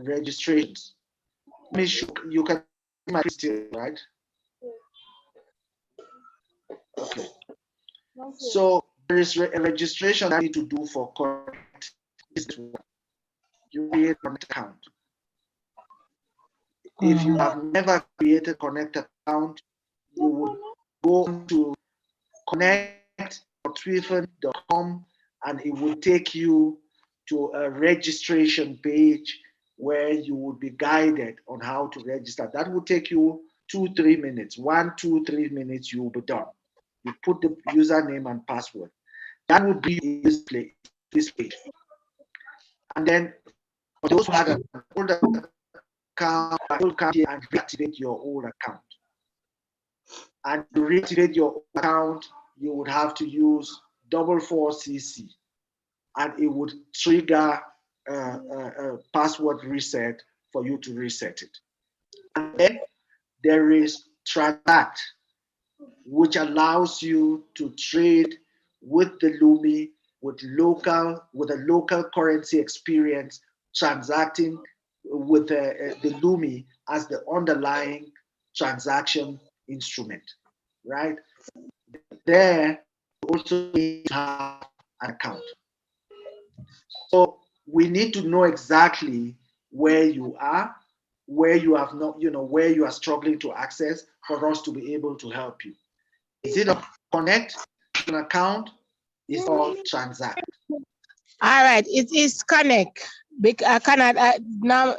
registrations. Let me show you can see my still, right? Okay. So there is a registration I need to do for Connect. You create an account. If you have never created a Connect account, you would go to connect.swiffen.com and it will take you to a registration page where you would be guided on how to register. That will take you 2-3 minutes. 1-2-3 minutes, you will be done. You put the username and password. That would be this page. And then for those who had an older account, you come here and reactivate your old account. And to reactivate your old account, you would have to use 44CC, and it would trigger a password reset for you to reset it. And then there is Transact, which allows you to trade with the Lumi with a local currency experience, transacting with the Lumi as the underlying transaction instrument, right? There, you also need to have an account. So we need to know exactly where you are, where you have not, where you are struggling to access for us to be able to help you. Is it a Connect, an account? Is it Transact? All right, it is Connect. I cannot now.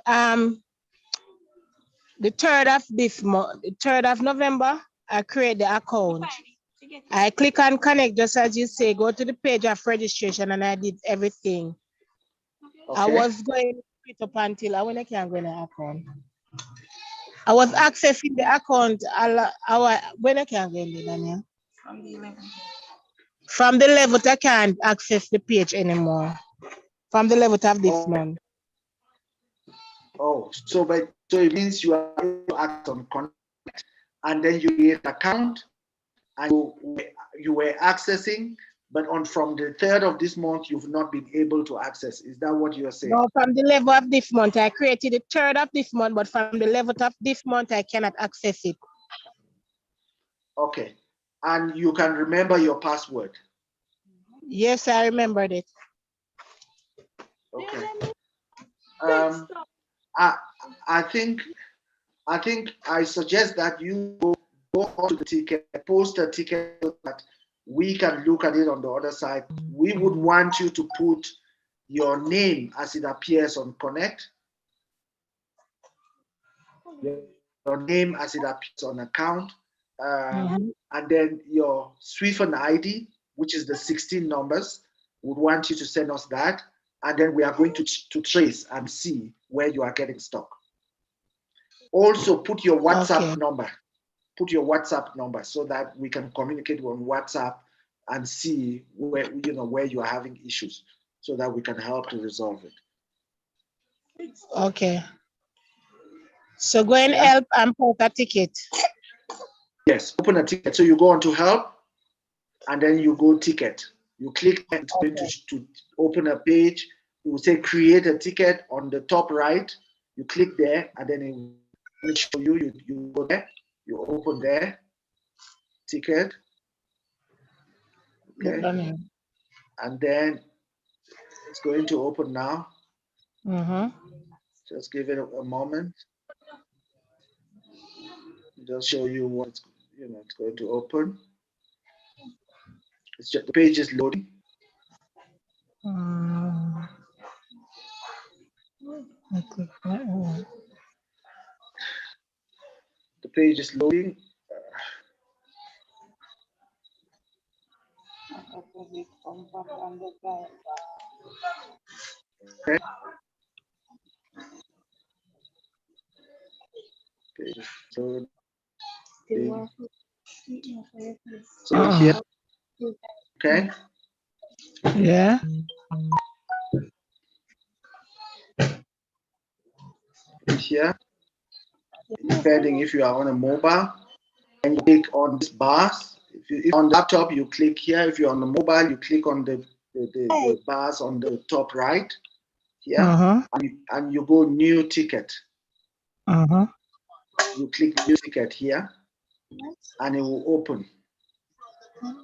The 3rd of this month, the 3rd of November, I create the account. I click on Connect, just as you say, go to the page of registration, and I did everything. Okay. I was going to put up until I can't go in the account. I was accessing the account when I can't get in, Daniel. From the 11th, I can't access the page anymore. From the 11th of this month. Oh, so it means you are able to act on Connect, and then you create an account, and you were accessing, but from the 3rd of this month, you've not been able to access. Is that what you're saying? No, from the 11th of this month, I created the 3rd of this month, but from the 11th of this month, I cannot access it. Okay, and you can remember your password? Yes, I remembered it. Okay. I think I suggest that you go to the ticket, post a ticket so that we can look at it on the other side. We would want you to put your name as it appears on Connect, your name as it appears on account, and then your Swiffen ID, which is the 16 numbers. Would want you to send us that, and then we are going to trace and see where you are getting stuck. Also, put your WhatsApp number. Put your WhatsApp number so that we can communicate on WhatsApp and see where you are having issues, so that we can help to resolve it. Okay. So go and help and put a ticket. Yes, open a ticket. So you go on to help, and then you go ticket. You click and it's going to open a page. It will say create a ticket on the top right. You click there, and then it will show you. You go there. You open there. Ticket. Okay. And then it's going to open now. Just give it a moment. Just show you what it's going to open. It's just the page is loading. The page is loading. Okay. Page is loading. So here, okay. Yeah. Here, depending if you are on a mobile, and you click on this bars. If on the laptop, you click here. If you're on the mobile, you click on the bars on the top right here, and you go new ticket. You click new ticket here, and it will open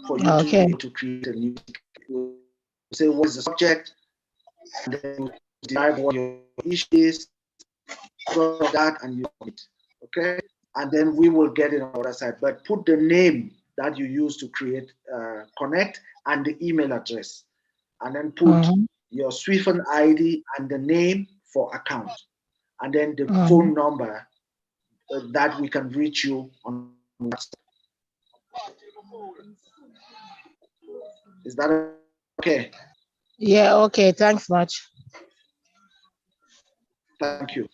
for you to create a new ticket. You say what is the subject, and then you describe what your issue is, that, and you submit. Okay, and then we will get it on the other side. But put the name that you use to create connect and the email address, and then put your Swift ID and the name for account, and then the phone number that we can reach you on WhatsApp. Is that okay? Yeah, okay, thanks much. Thank you.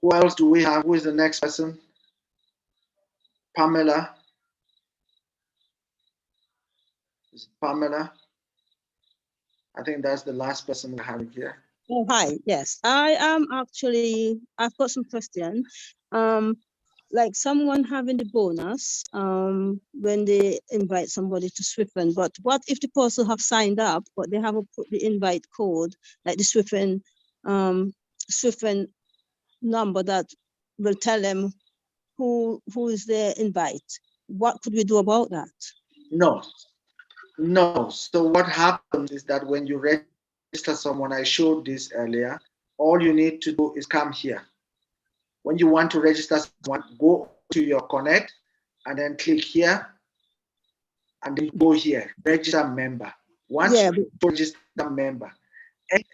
Who else do we have? Who is the next person? Pamela. Is it Pamela? I think that's the last person we have here. Oh, hi. Yes, I am actually, I've got some questions. Like someone having the bonus when they invite somebody to Swiffen, but what if the person have signed up, but they haven't put the invite code, like the Swiffen number that will tell them who is their invite? What could we do about that? No. So what happens is that when you register someone, I showed this earlier, all you need to do is come here. When you want to register someone, go to your connect and then click here and then go here, register member. Once you register member, register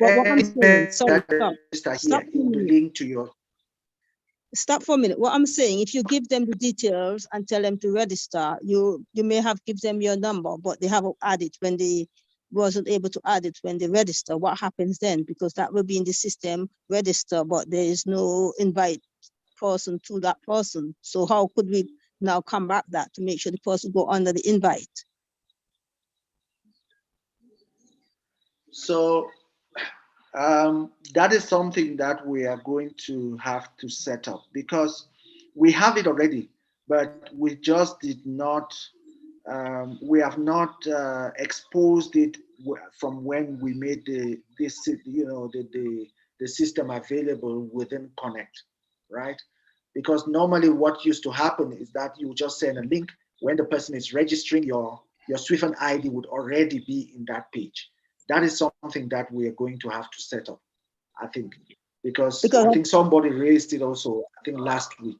here, it will be linked to your. Stop for a minute. What I'm saying, if you give them the details and tell them to register, you may have give them your number, but they haven't added when they wasn't able to add it when they register. What happens then? Because that will be in the system, register, but there is no invite person to that person. So how could we now come back that to make sure the person go under the invite? So that is something that we are going to have to set up, because we have it already, but we just did not, we have not exposed it from when we made the system available within Connect, right? Because normally what used to happen is that you just send a link. When the person is registering, your Swift ID would already be in that page. That is something that we are going to have to set up, I think, because I think somebody raised it also, I think last week.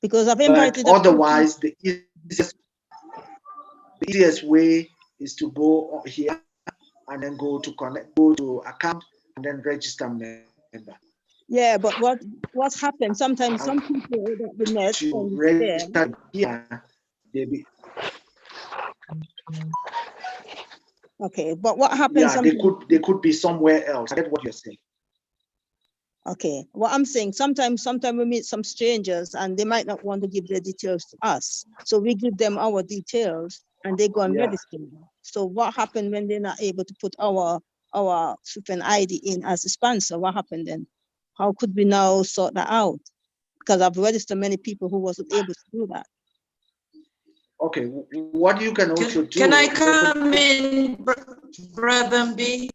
Because I've invited. But otherwise, the easiest way is to go here and then go to connect, go to account, and then register member. Yeah, but what's happened? Sometimes some people that we met to register here, they be. Okay, but what happens? Yeah, they could be somewhere else. I get what you're saying. Okay, what I'm saying, sometimes we meet some strangers and they might not want to give their details to us. So we give them our details and they go and register. So what happened when they're not able to put our Swift ID in as a sponsor? What happened then? How could we now sort that out? Because I've registered many people who wasn't able to do that. Okay, what you can also do. Can I come in, Brother B?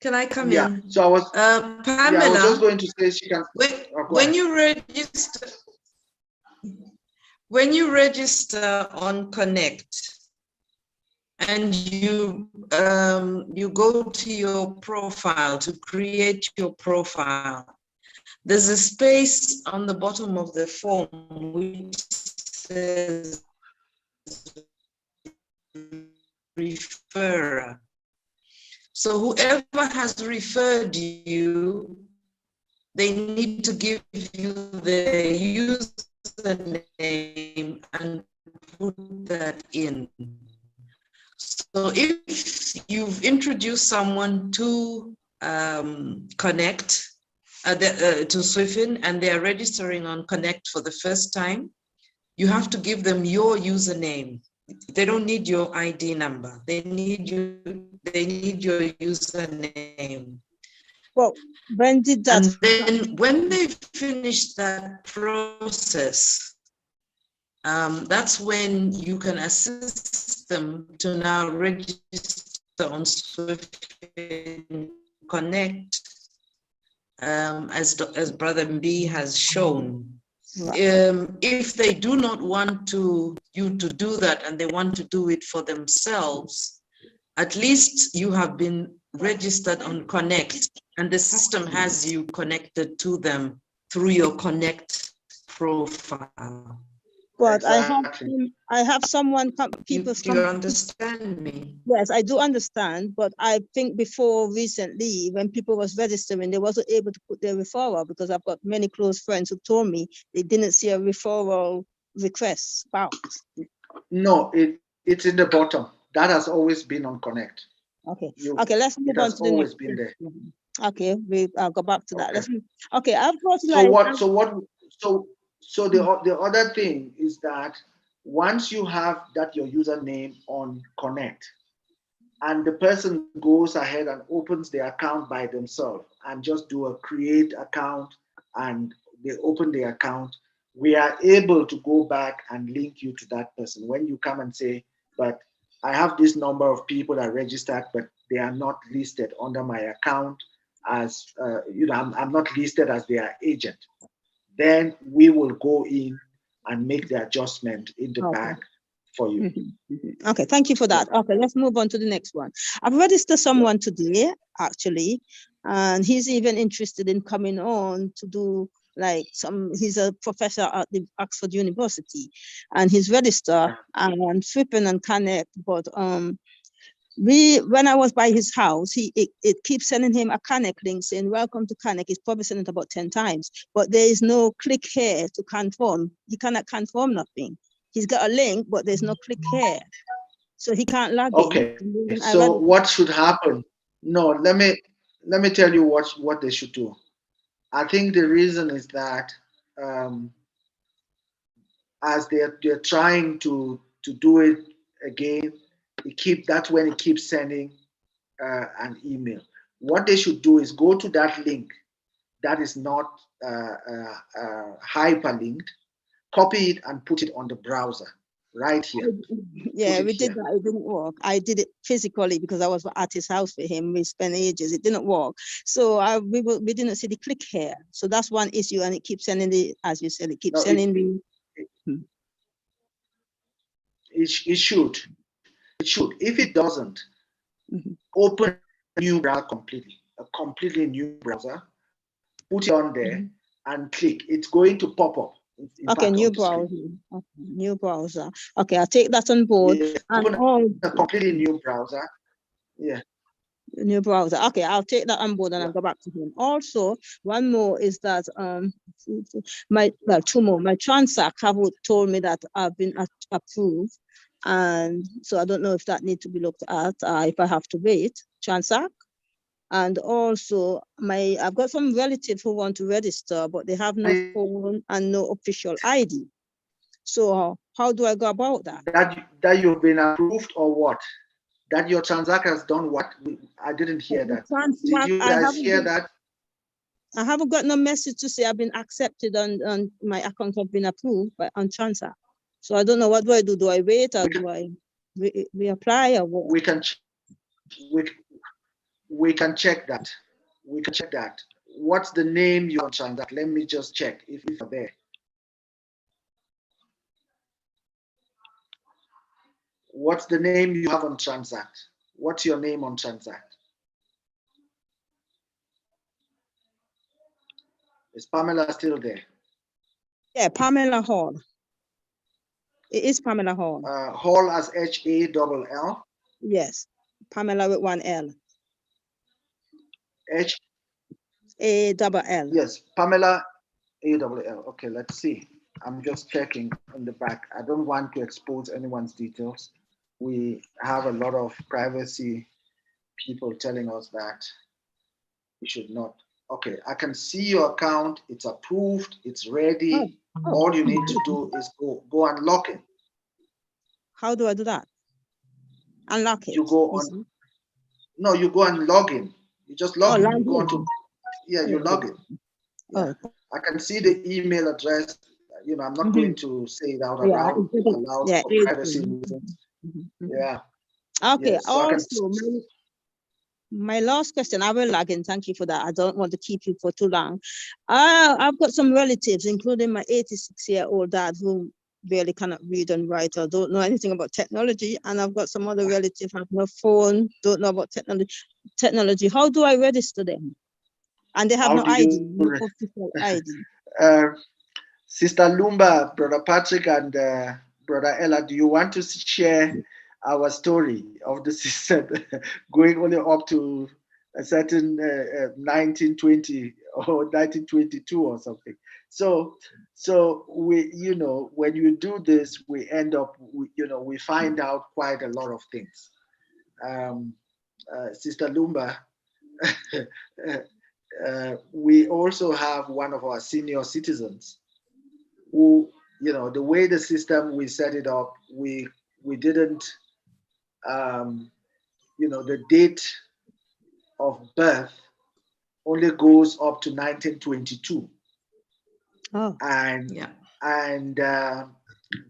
Can I come in? So I was, Pamela, I was just going to say she can. When you register on Connect and you go to your profile to create your profile, there's a space on the bottom of the form which says referrer. So whoever has referred you, they need to give you their username and put that in. So if you've introduced someone to Connect, to Swiffen, and they are registering on Connect for the first time, you have to give them your username they don't need your ID number. They need your username. Well, when did that? And then when they finish that process, that's when you can assist them to now register on Swift Connect, as Brother B has shown. If they do not want you to do that and they want to do it for themselves, at least you have been registered on Connect and the system has you connected to them through your Connect profile. But Exactly. I have someone, people Do you understand me? Yes, I do understand, but I think before recently, when people was registering, they wasn't able to put their referral, because I've got many close friends who told me they didn't see a referral request bounce. No, it's in the bottom. That has always been on Connect. Okay. Okay, let's move on to the next. Been there. Okay, I'll go back to that. Okay. Okay, I've got So the other thing is that once you have that your username on Connect, and the person goes ahead and opens the account by themselves and just do a create account and they open the account, we are able to go back and link you to that person. When you come and say, but I have this number of people that registered, but they are not listed under my account as, I'm not listed as their agent. Then we will go in and make the adjustment in the back for you. Okay, thank you for that. Okay, let's move on to the next one. I've registered someone today, actually, and he's even interested in coming on to do he's a professor at the Oxford University, and he's registered and flipping and connect, but when I was by his house, it keeps sending him a Connect link saying, welcome to Connect. He's probably sent it about 10 times, but there is no click here to confirm. He cannot confirm nothing. He's got a link, but there's no click here. So he can't log in. Okay, so what should happen? No, let me tell you what they should do. I think the reason is that as they're trying to do it again, that's when it keeps sending an email. What they should do is go to that link that is not hyperlinked, copy it and put it on the browser right here. Yeah, we did that. It didn't work. I did it physically because I was at his house for him. We spent ages. It didn't work. So we didn't see the click here. So that's one issue, and it keeps sending as you said, it keeps sending the. It should. If it doesn't, open a new browser a completely new browser, put it on there and click. It's going to pop up. Okay, new browser. Okay, new browser. Okay, I'll take that on board. Yeah, open a completely new browser. Yeah. New browser. Okay, I'll take that on board and I'll go back to him. Also, one more is that two more. My Transact have told me that I've been approved, and so I don't know if that needs to be looked at. If I have to wait, Transact. And also, I've got some relatives who want to register, but they have no phone and no official ID. So how do I go about that? That you've been approved or what? That your Transact has done what? I didn't hear that. Did you guys hear that? I haven't got no message to say I've been accepted and my account have been approved on Transact. So I don't know, what do I do? Do I wait or do I reapply or what? We can check that. We can check that. What's the name you on Transact? Let me just check if you're there. What's the name you have on Transact? What's your name on Transact? Is Pamela still there? Yeah, Pamela Hall. It is Pamela Hall. Hall as H-A-L-L? Yes, Pamela with one L. H-A-L-L. Yes, Pamela A-L-L. Okay, let's see. I'm just checking on the back. I don't want to expose anyone's details. We have a lot of privacy people telling us that we should not. Okay, I can see your account. It's approved. It's ready. All you need to do is go and log in. How do I do that? Unlock it. You go on. No, you go and log in. You just log in. You go on to, you log in. Yeah. I can see the email address. You know, I'm not going to say it out aloud for privacy reasons. Yeah. Okay. Yes, so also, my last question, I will log in. Thank you for that. I don't want to keep you for too long. I've got some relatives, including my 86-year-old dad, who barely cannot read and write or don't know anything about technology. And I've got some other relatives who have no phone, don't know about technology. How do I register them? And they have no ID, no official ID. Sister Lumba, Brother Patrick, and Brother Ella, do you want to share our story of the system going only up to a certain 1920 or 1922 or something? So we, you know, when you do this, we end up, we find out quite a lot of things. Sister Lumba, we also have one of our senior citizens who, you know, the way the system we set it up, we didn't, you know, the date of birth only goes up to 1922. Oh. And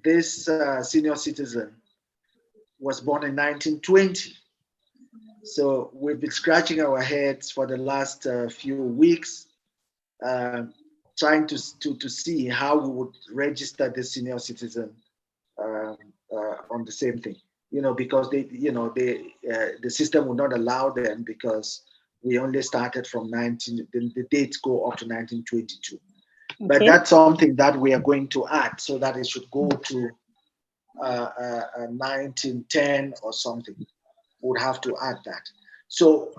this senior citizen was born in 1920. So we've been scratching our heads for the last few weeks, trying to see how we would register the senior citizen on the same thing. You know, because the system would not allow them because we only started from the dates go up to 1922. Okay. But that's something that we are going to add so that it should go to 1910 or something. Would have to add that. So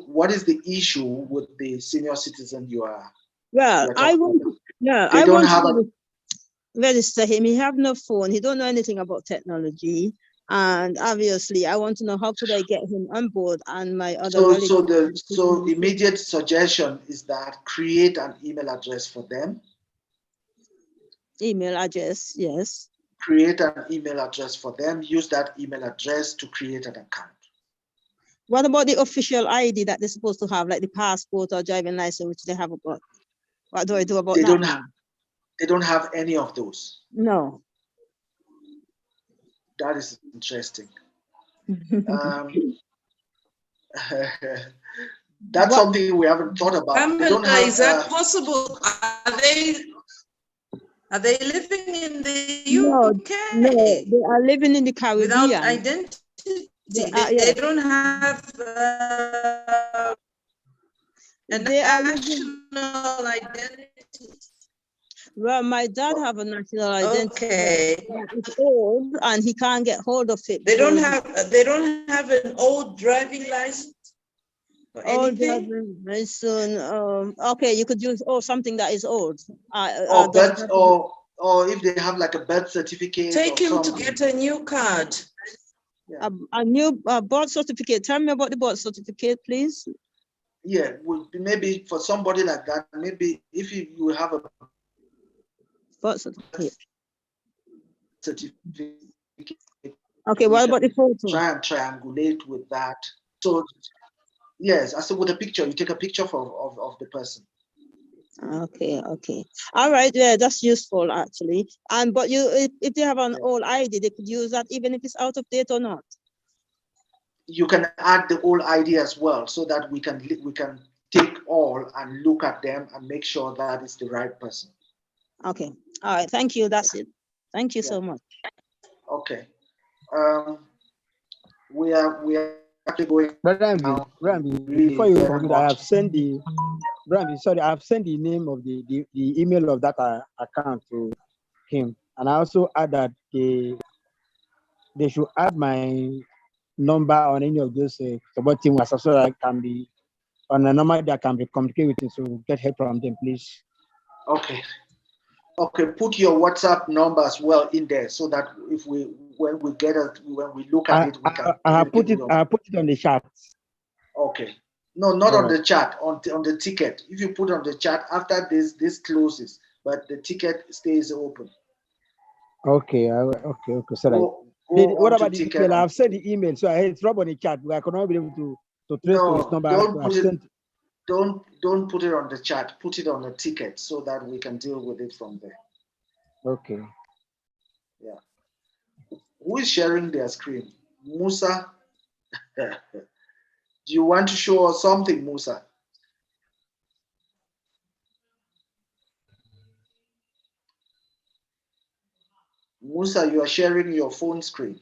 what is the issue with the senior citizen you are? Well, I want to register him. He have no phone. He don't know anything about technology. And obviously, I want to know how could I get him on board and my other So immediate suggestion is that create an email address for them. Email address, yes. Create an email address for them. Use that email address to create an account. What about the official ID that they're supposed to have, like the passport or driving license, which they have about? What do I do about that? They don't have any of those. No. That is interesting. That's something we haven't thought about. Is that possible? Are they living in the UK? No, they are living in the Caribbean. Without identity. They don't have a national identity. Well, my dad have a national identity. Okay. It's old and he can't get hold of it. They don't have an old driving license. Old driving license. Okay, you could use something that is old. Or if they have like a birth certificate. Take him to get a new card. Yeah. A new birth certificate. Tell me about the birth certificate, please. Yeah, maybe for somebody like that, maybe if you have a birth certificate. Okay, what about the photo? Try and triangulate with that. So, yes, I said with a picture, you take a picture of the person. Okay. All right, yeah, that's useful actually. But if they have an old ID, they could use that even if it's out of date or not. You can add the old ID as well, so that we can take all and look at them and make sure that it's the right person. Okay. All right. Thank you. That's it. Thank you so much. Okay. We are actually going. Rambi, before you forget, I have sent the name of the email of that account to him, and I also add that they should add my number on any of those support team so that I can be on a number that can be communicated with, so get help from them, please. Okay. Put your WhatsApp number as well in there, so that when we look at it, we can. I put it on the chat. Okay. No, not on the chat. On the ticket. If you put on the chat after this closes, but the ticket stays open. Okay. Okay. Sorry. What onto about the ticket. email? I've sent the email, so I drop on the chat, but I could not be able to trace to his No, number. don't So put I've it. sent. Don't put it on the chat. Put it on the ticket so that we can deal with it from there. Okay. Yeah. Who is sharing their screen? Musa. Do you want to show us something, Musa? Musa, you are sharing your phone screen.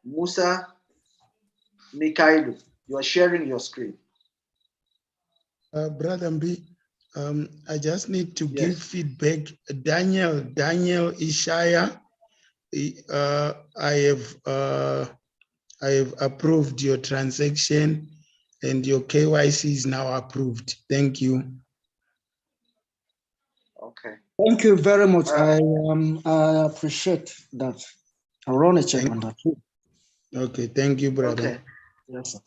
Musa Mikailu, you are sharing your screen. Brother Mbi, I just need to Yes. give feedback. Daniel Ishaya, I have approved your transaction and your KYC is now approved. Thank you. Okay. Thank you very much. I appreciate that. I'll run a check on that too. Okay, thank you, brother. Okay. Yes, sir.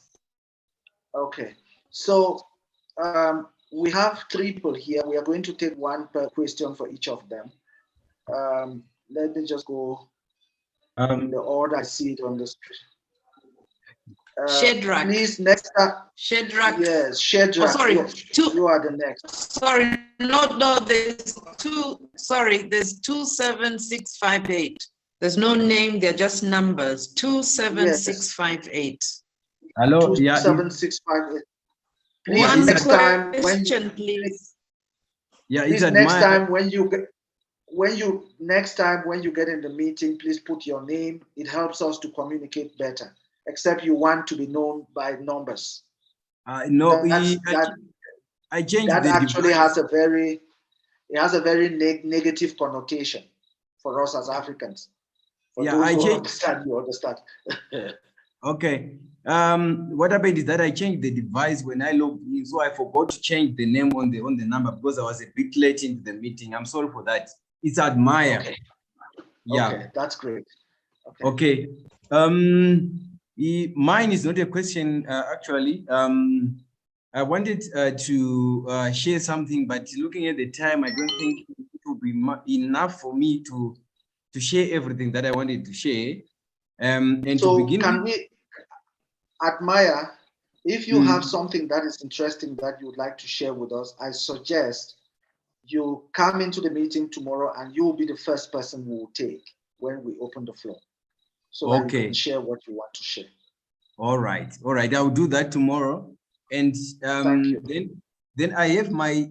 Okay. So we have 3 people here. We are going to take 1 per question for each of them. Let me just go in the order I see it on the screen. Shadrach. Please, next time. Shadrach. Yes, Shadrach. Oh, sorry. Yes, you are the next. Sorry, no, there's 27658. There's no name, they're just numbers. 27658. Hello, yeah. 27658. Please, One next time question, please. Yeah, please, it's next time when you get in the meeting, please put your name. It helps us to communicate better. Except you want to be known by numbers. No, that I changed that the actually device. has a very negative connotation for us as Africans. For Yeah, those I who changed. understand, you understand. Okay. What happened is that I changed the device when I logged in, so I forgot to change the name on the number because I was a bit late into the meeting. I'm sorry for that. It's Admire. Okay. Yeah. Okay, that's great. Okay. Mine is not a question, actually. I wanted to share something, but looking at the time, I don't think it will be enough for me to share everything that I wanted to share. And so to begin can with, we Admire, if you have something that is interesting that you would like to share with us, I suggest you come into the meeting tomorrow and you will be the first person we will take when we open the floor. So that you can share what you want to share. All right. I'll do that tomorrow. And then I have my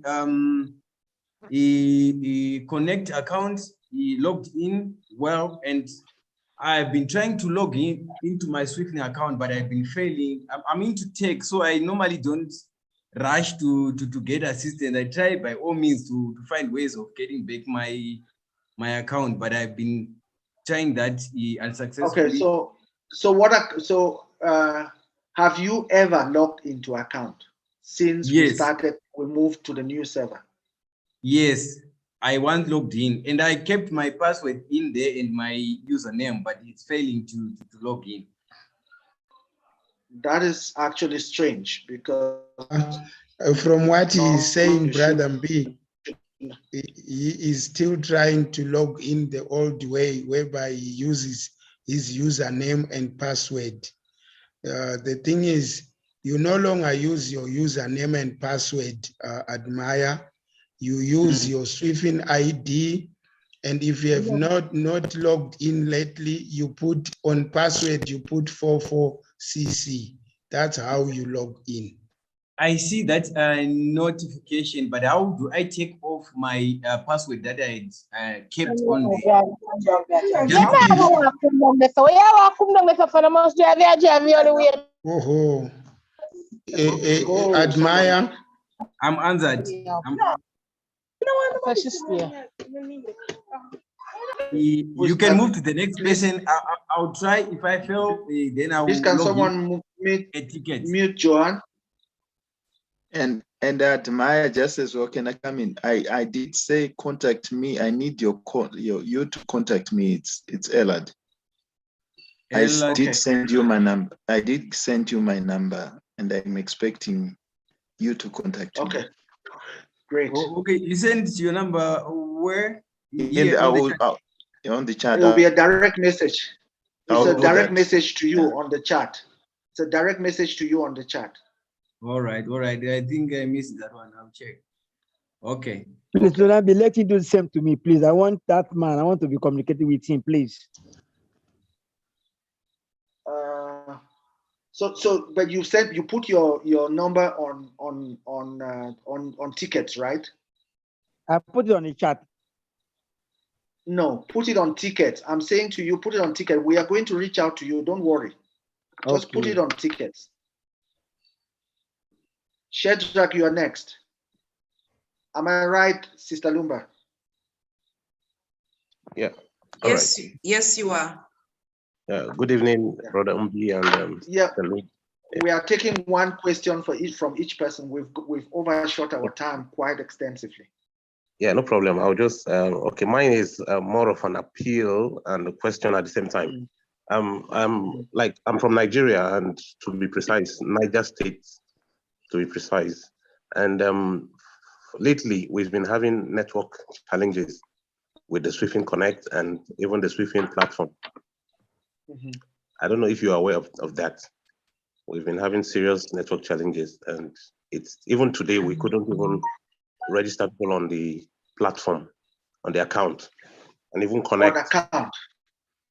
Connect account logged in well, and I've been trying to log into my Swiftly account, but I've been failing. I'm into tech, so I normally don't rush to get assistance. I try by all means to find ways of getting back my account, but I've been trying that unsuccessfully. Okay, so have you ever logged into account since we moved to the new server? Yes, I once logged in and I kept my password in there and my username, but it's failing to log in. That is actually strange because from what he is saying, Brother B, he is still trying to log in the old way, whereby he uses his username and password. The thing is, you no longer use your username and password, Admire. You use your Swift ID, and if you have not logged in lately, you put on password, you put 44CC. That's how you log in. I see that notification, but how do I take off my password that I kept on there? Admire. I'm answered. You can move to the next person. I'll try. If I fail, then I will. Please, can someone mute Johan? And Admire, just as well, can I come in? I did say contact me. I need you to contact me. It's Elad. I did send you my number. I did send you my number, and I'm expecting you to contact me. Great. Okay, you send your number where? In on the chat. It will be a direct message. It's a direct that. message to you on the chat. It's a direct message to you on the chat. All right. I think I missed that one. I'll check. Okay. Please, don't be letting do the same to me, please. I want that man. I want to be communicating with him, please. But you said you put your number on tickets, right? I put it on the chat. No, put it on tickets. I'm saying to you, put it on ticket. We are going to reach out to you. Don't worry. Just put it on tickets. Shedrack, you are next. Am I right, Sister Lumba? Yeah. Yes, yes, you are. Good evening, Brother Umbi and we are taking one question for each from each person. We've overshot our time quite extensively. Yeah, no problem. I'll just okay. Mine is more of an appeal and a question at the same time. I'm from Nigeria, and to be precise, Niger State, to be precise. And lately we've been having network challenges with the Swifting Connect and even the Swifting platform. I don't know if you are aware of that. We've been having serious network challenges, and it's even today we couldn't even register people on the platform, on the account, and even connect. On account.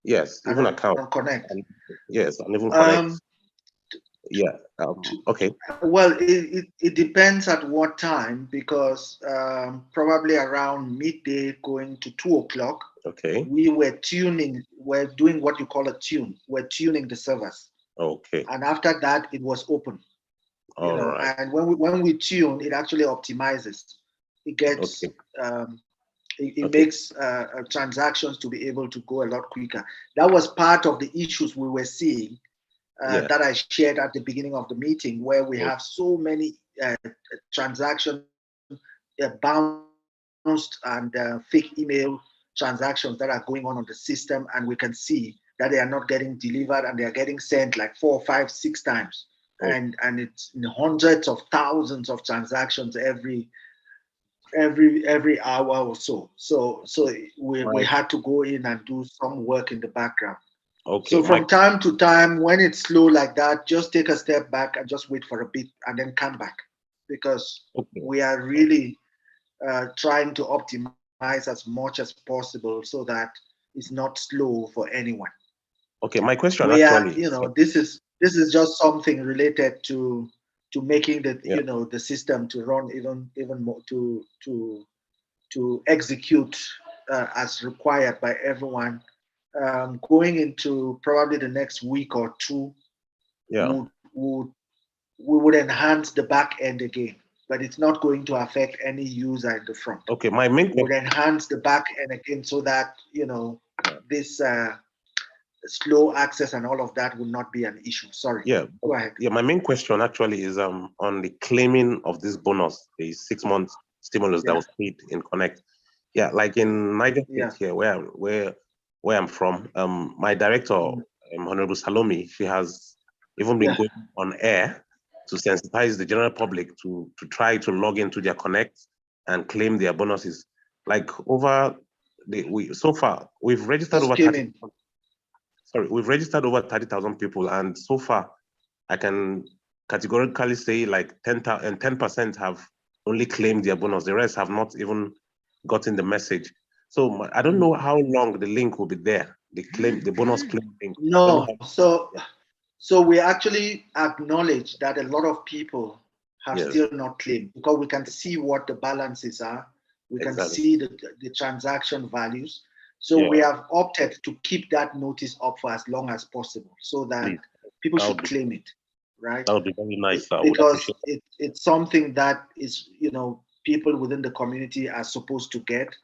Yes, even account. On connect. And, yes, and even connect. Okay. Well, it depends at what time, because probably around midday going to 2 o'clock. Okay. We were tuning. We're doing what you call a tune. We're tuning the servers. Okay. And after that, it was open. All right. And when we tune, it actually optimizes. It gets it makes transactions to be able to go a lot quicker. That was part of the issues we were seeing that I shared at the beginning of the meeting, where we have so many transactions bounced and fake email transactions that are going on the system, and we can see that they are not getting delivered and they are getting sent like 4, 5, 6 times. And it's in hundreds of thousands of transactions every hour or so. So we had to go in and do some work in the background. Okay. So from time to time, when it's slow like that, just take a step back and just wait for a bit and then come back, because we are really trying to optimize as much as possible so that it's not slow for anyone. Okay, my question this is just something related to making the the system to run even more to execute as required by everyone. Going into probably the next week or two, we would enhance the back end again, but it's not going to affect any user in the front. Okay, my main would enhance the back end again so that this slow access and all of that will not be an issue. Sorry. Yeah. Go ahead. Yeah, my main question actually is on the claiming of this bonus, the 6-month stimulus that was paid in Connect. Yeah, like in Niger State here, where I'm from, my director, Honorable Salome, she has even been going on air to sensitize the general public to try to log into their Connect and claim their bonuses. Like so far we've registered over 30,000. Sorry, we've registered over 30,000 people, and so far I can categorically say like 10% have only claimed their bonus. The rest have not even gotten the message. So I don't know how long the link will be there. The bonus claim link. No, so we actually acknowledge that a lot of people have still not claimed, because we can see what the balances are. We can see the transaction values. So we have opted to keep that notice up for as long as possible, so that people should claim it, right? That would be very nice. Because it's something that is, people within the community are supposed to get.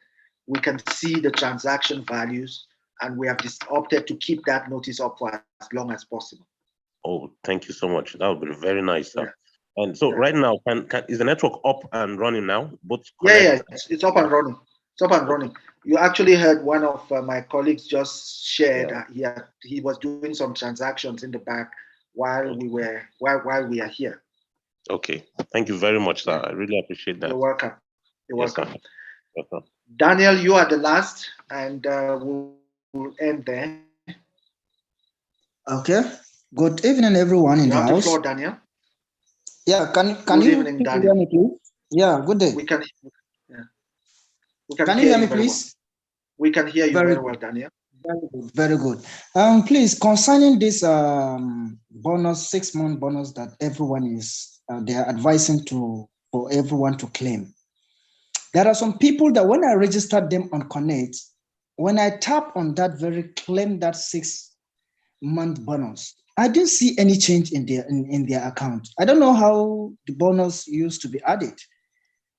We can see the transaction values, and we have opted to keep that notice up for as long as possible. Oh, thank you so much. That would be very nice. And so right now, is the network up and running now? Both it's up and running. It's up and running. You actually heard one of my colleagues just shared that he was doing some transactions in the back while we are here. Okay, thank you very much, sir. I really appreciate that. You're welcome. You're Yes, welcome. sir. Yes, sir. Daniel, you are the last, and we'll end there. Okay. Good evening, everyone in You the have the house. floor, Daniel. Yeah, can Good you evening, people Daniel. hear me, please? Yeah, good day. We can, yeah, we can Can you hear hear you me, very well. please? We can hear you Very very well, good. Daniel. Very good. Very good. Please, concerning this bonus, 6-month bonus that everyone is they are advising for everyone to claim. There are some people that when I registered them on Connect, when I tap on that very claim that 6-month bonus, I didn't see any change in their account. I don't know how the bonus used to be added.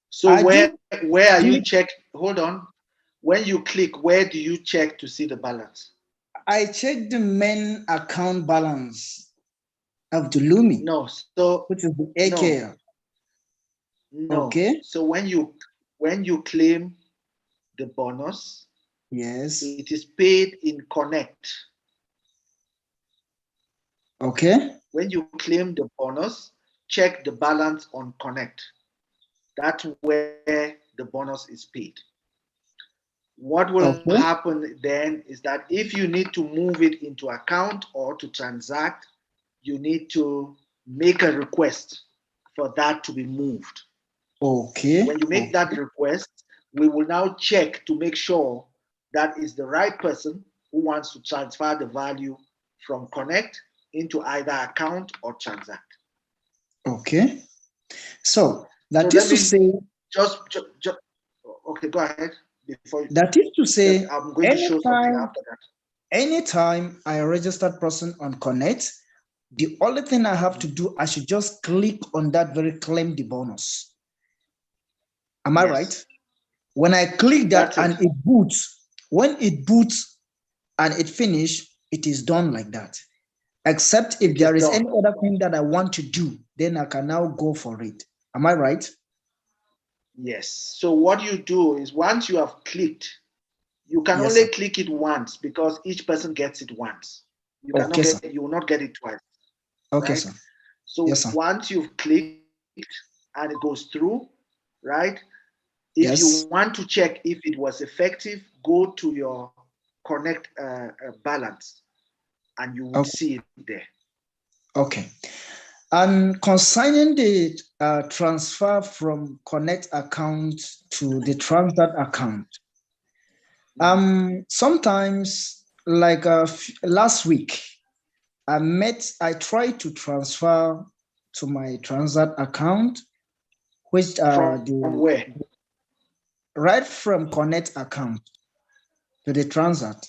So where are you check? Hold on. When you click, where do you check to see the balance? I checked the main account balance of the Lumi. No, so which is the AKL. No. Okay. So when you claim the bonus, yes, it is paid in Connect. Okay. When you claim the bonus, check the balance on Connect. That's where the bonus is paid. What will happen then is that if you need to move it into account or to transact, you need to make a request for that to be moved. Okay. When you make that request, we will now check to make sure that is the right person who wants to transfer the value from Connect into either account or transact. Okay. So that is to say, just okay, go ahead. Before you, that is to say, I'm going to show something after that. Anytime I registered person on Connect, the only thing I have to do, I should just click on that very claim the bonus. Am I right? When I click that and it boots, when it boots and it finish, it is done like that. Except if there is any other thing that I want to do, then I can now go for it. Am I right? Yes. So what you do is once you have clicked, you can only click it once because each person gets it once. You cannot get, you will not get it twice. Okay, right? sir. So once you've clicked and it goes through, right? If you want to check if it was effective, go to your Connect balance and you will see it there. Okay. And concerning the transfer from Connect account to the Transact account, sometimes like last week, I tried to transfer to my Transact account, which from where? Right from Connect account to the Transact.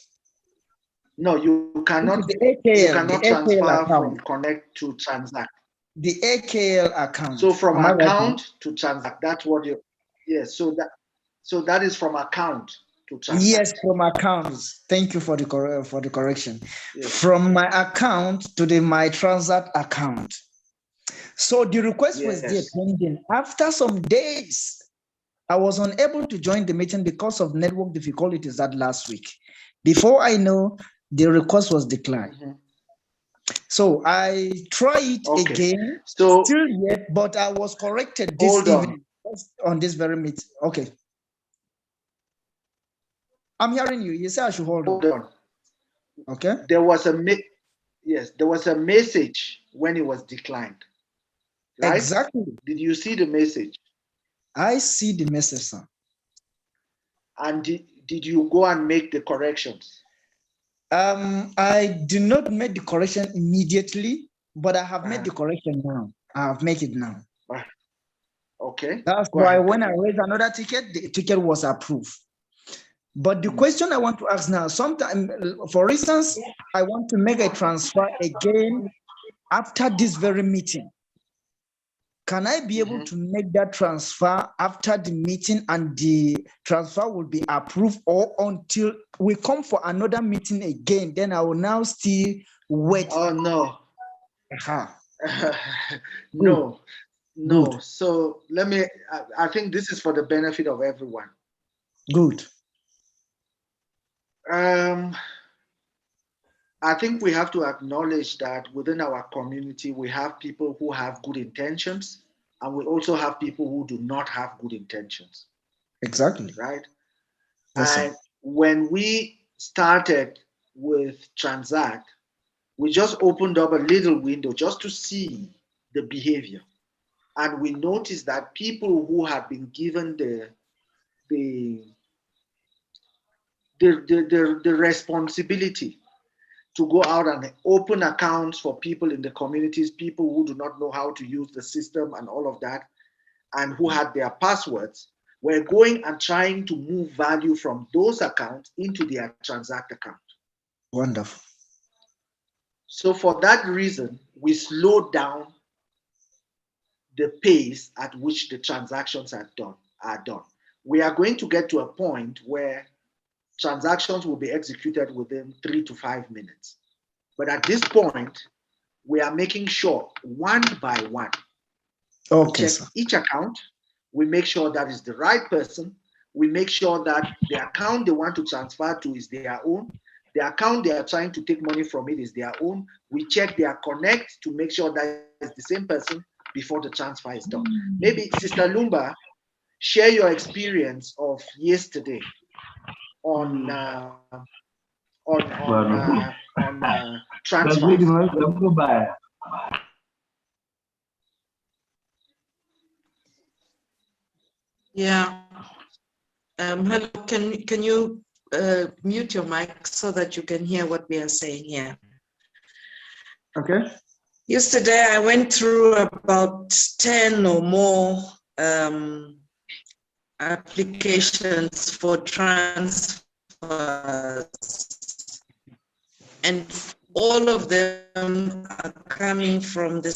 No, you cannot. You cannot transfer from Connect to Transact. The AKL account. So from account to Transact. That's what you. Yes. So that is from account to Transact. Yes, from accounts. Thank you for the correction. Yes. From my account to my Transact account. So the request was there pending. After some days, I was unable to join the meeting because of network difficulties that last week. Before I know, the request was declined. So I tried again, still yet, but I was corrected this evening on this very meeting. Okay. I'm hearing you. You say I should hold on. Okay. There was a message when it was declined. Right? Exactly. Did you see the message? I see the message, sir. And did you go and make the corrections? I did not make the correction immediately, but I have made the correction now. I have made it now. Okay. That's why when I raised another ticket, the ticket was approved. But the question I want to ask now, sometimes, for instance, I want to make a transfer again after this very meeting. Can I be able to make that transfer after the meeting and the transfer will be approved, or until we come for another meeting again? Then I will now still wait. Oh, no. No. No. So let me, I think this is for the benefit of everyone. Good. I think we have to acknowledge that within our community, we have people who have good intentions, and we also have people who do not have good intentions. Exactly. Right? Yes, And when we started with Transact, we just opened up a little window just to see the behavior. And we noticed that people who had been given the responsibility to go out and open accounts for people in the communities, people who do not know how to use the system and all of that, and who had their passwords, were going and trying to move value from those accounts into their Transact account. wonderful. So for that reason, we slowed down the pace at which the transactions are done. We are going to get to a point where transactions will be executed within 3 to 5 minutes. But at this point, we are making sure one by one, we check each account, we make sure that is the right person, we make sure that the account they want to transfer to is their own, the account they are trying to take money from it is their own, we check their connect to make sure that it's the same person before the transfer is done. Maybe Sister Lumba, share your experience of yesterday on transfers. Yeah. Hello, can you mute your mic so that you can hear what we are saying here? Okay. Yesterday, I went through about 10 or more applications for transfers, and all of them are coming from the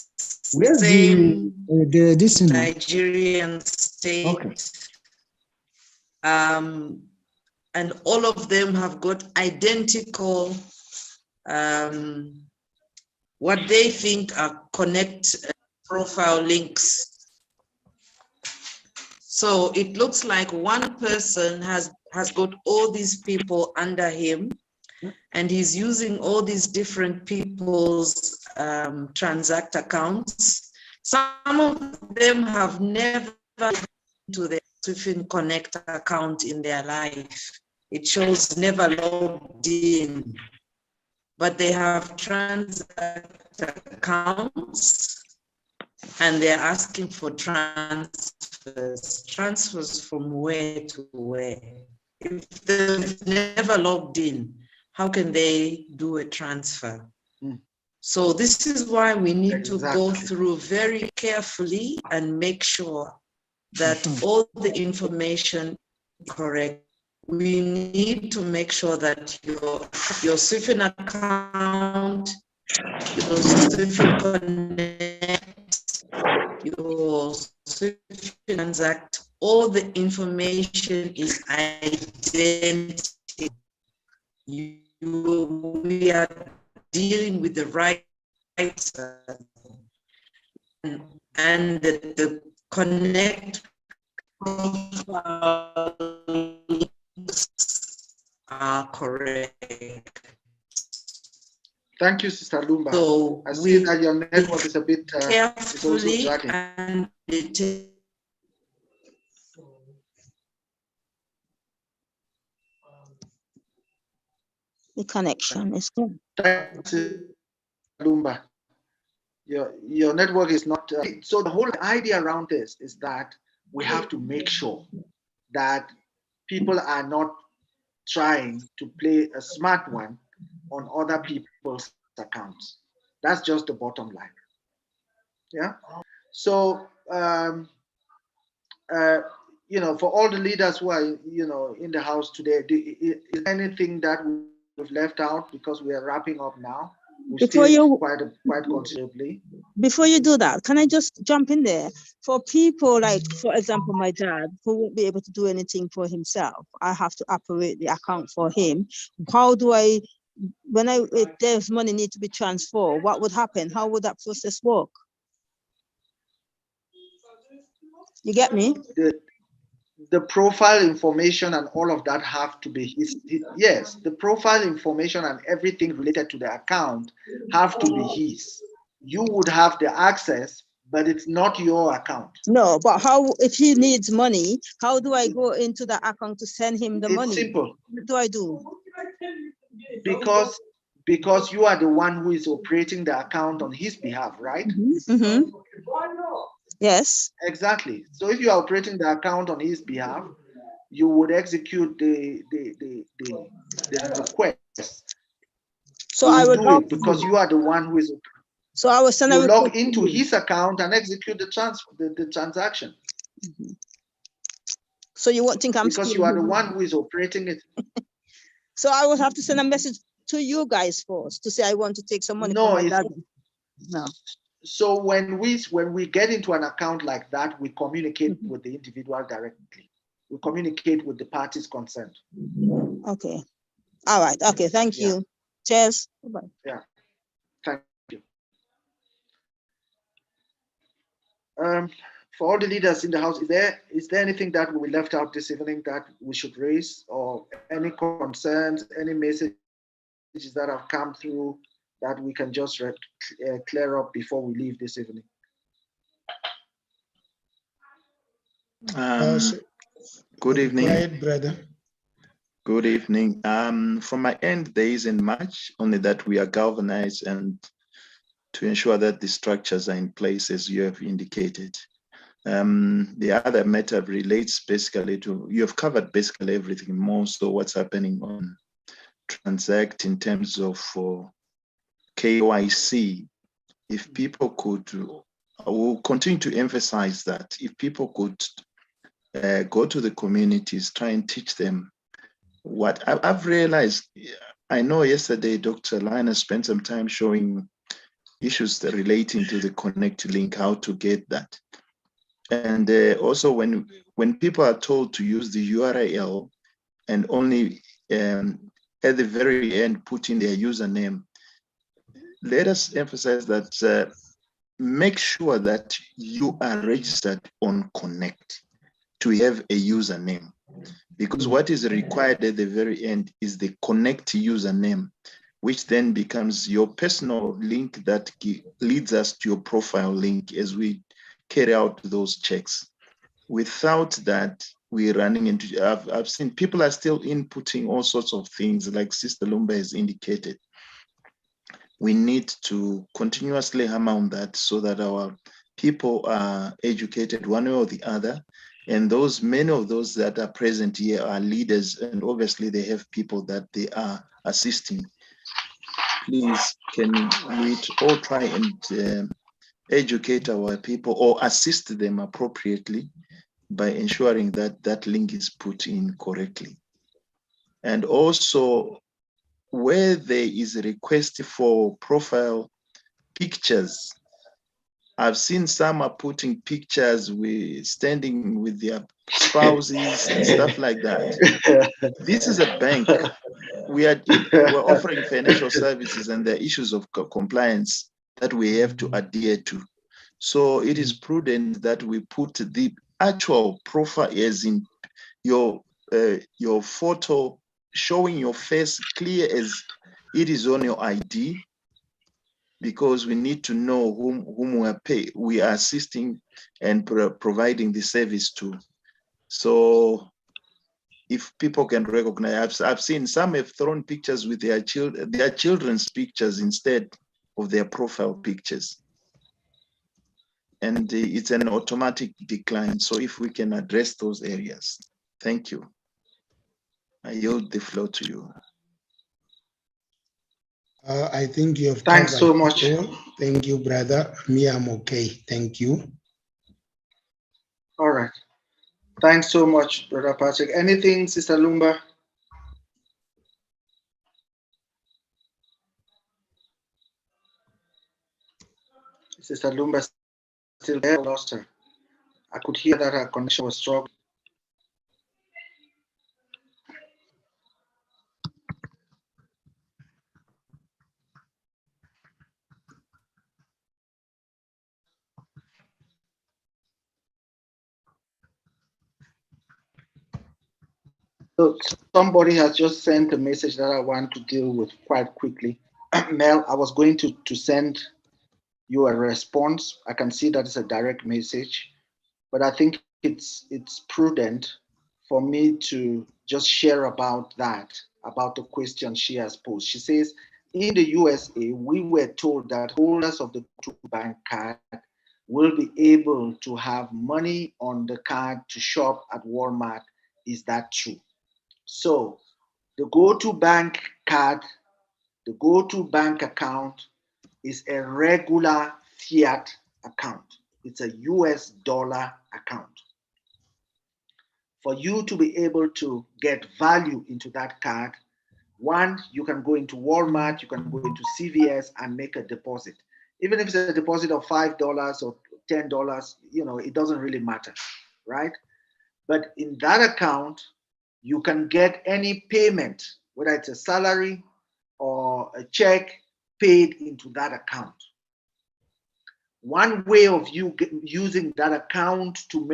same Nigerian state. Okay. And all of them have got identical what they think are connect profile links. So it looks like one person has got all these people under him, and he's using all these different people's Transact accounts. Some of them have never to the Swift Connect account in their life. It shows never logged in, but they have Transact accounts and they're asking for transfers. Transfers from where to where? If they've never logged in, how can they do a transfer? So this is why we need to go through very carefully and make sure that all the information is correct. We need to make sure that your Swift account, your Swift Connect, your Swift Transact, all the information is identical. We are dealing with the right and the connect are correct. Thank you, Sister Lumba. So I see that your network is a bit carefully and the connection is good. Thanks, Lumba. Your network is not. So the whole idea around this is that we have to make sure that people are not trying to play a smart one on other people's accounts. That's just the bottom line. Yeah. So for all the leaders who are in the house today, is there anything that we've left out, because we are wrapping up now? Quite considerably. Before you do that, can I just jump in there? For people like, for example, my dad, who won't be able to do anything for himself, I have to operate the account for him. How do I, if there's money need to be transferred, what would happen? How would that process work? You get me? The profile information and all of that have to be yes, the profile information and everything related to the account have to be his. You would have the access, But it's not your account. No, but how, if he needs money, how do I go into the account to send him the money? It's simple. What do I do? Because you are the one who is operating the account on his behalf, right? Mm-hmm. Yes. Exactly. So if you are operating the account on his behalf, you would execute the request. So I would do it because you are the one who is. So I will send a you log request into his account and execute the transaction. So you won't think I'm because you are the one who is operating it. So I would have to send a message to you guys first to say I want to take some money No, from my dad. No. So when we get into an account like that, we communicate with the individual directly. We communicate with the parties concerned. Okay. All right. Okay. Thank you. Cheers. Bye. Yeah. Thank you. For all the leaders in the house, is there anything that we left out this evening that we should raise, or any concerns, any messages that have come through that we can just clear up before we leave this evening? Good evening. Quiet, brother. Good evening. From my end, there isn't much, only that we are galvanized and to ensure that the structures are in place as you have indicated. The other matter relates basically to, you have covered basically everything, more so what's happening on Transact in terms of KYC. If people could, I will continue to emphasize that if people could go to the communities, try and teach them what I've realized. I know yesterday Dr. Lina spent some time showing issues that relating to the Connect link, how to get that. And also when people are told to use the URL and only at the very end put in their username, let us emphasize that make sure that you are registered on Connect to have a username, because what is required at the very end is the Connect username, which then becomes your personal link that leads us to your profile link as we carry out those checks. Without that, we're running into, I've seen people are still inputting all sorts of things like Sister Lumba has indicated. We need to continuously hammer on that so that our people are educated one way or the other. And many of those that are present here are leaders, and obviously they have people that they are assisting. Please, can we all try and educate our people or assist them appropriately by ensuring that that link is put in correctly. And also, where there is a request for profile pictures, I've seen some are putting pictures standing with their spouses and stuff like that. This is a bank. We're offering financial services, and there are issues of compliance that we have to adhere to. So it is prudent that we put the actual profile, as in your photo showing your face clear as it is on your ID, because we need to know whom we are assisting and providing the service to. So if people can recognize, I've seen some have thrown pictures with their children's pictures instead of their profile pictures. And it's an automatic decline. So if we can address those areas. Thank you. I yield the floor to you. I think you have Thanks so much. All. Thank you, brother. Me, I'm okay. Thank you. All right. Thanks so much, Brother Patrick. Anything, Sister Lumba? Sister Lumba still there? I lost her. I could hear that her connection was strong. So somebody has just sent a message that I want to deal with quite quickly. Mel, I was going to send you a response. I can see that it's a direct message, but I think it's prudent for me to just share about that, about the question she has posed. She says, in the USA, we were told that holders of the bank card will be able to have money on the card to shop at Walmart. Is that true? So the go-to bank card, the go-to bank account is a regular fiat account. It's a US dollar account. For you to be able to get value into that card, one, you can go into Walmart, you can go into CVS and make a deposit. Even if it's a deposit of $5 or $10, it doesn't really matter, right? But in that account, you can get any payment, whether it's a salary or a check, paid into that account. One way of you using that account to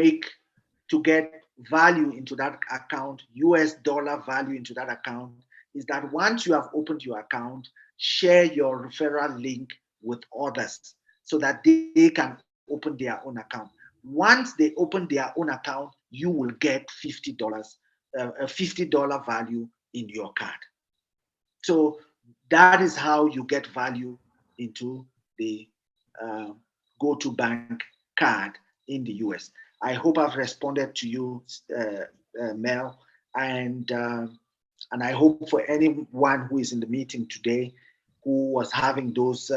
get value into that account, US dollar value into that account, is that once you have opened your account, share your referral link with others so that they can open their own account. Once they open their own account, you will get $50, a $50 value in your card. So that is how you get value into the go-to bank card in the US. I hope I've responded to you, Mel, and I hope for anyone who is in the meeting today who was having those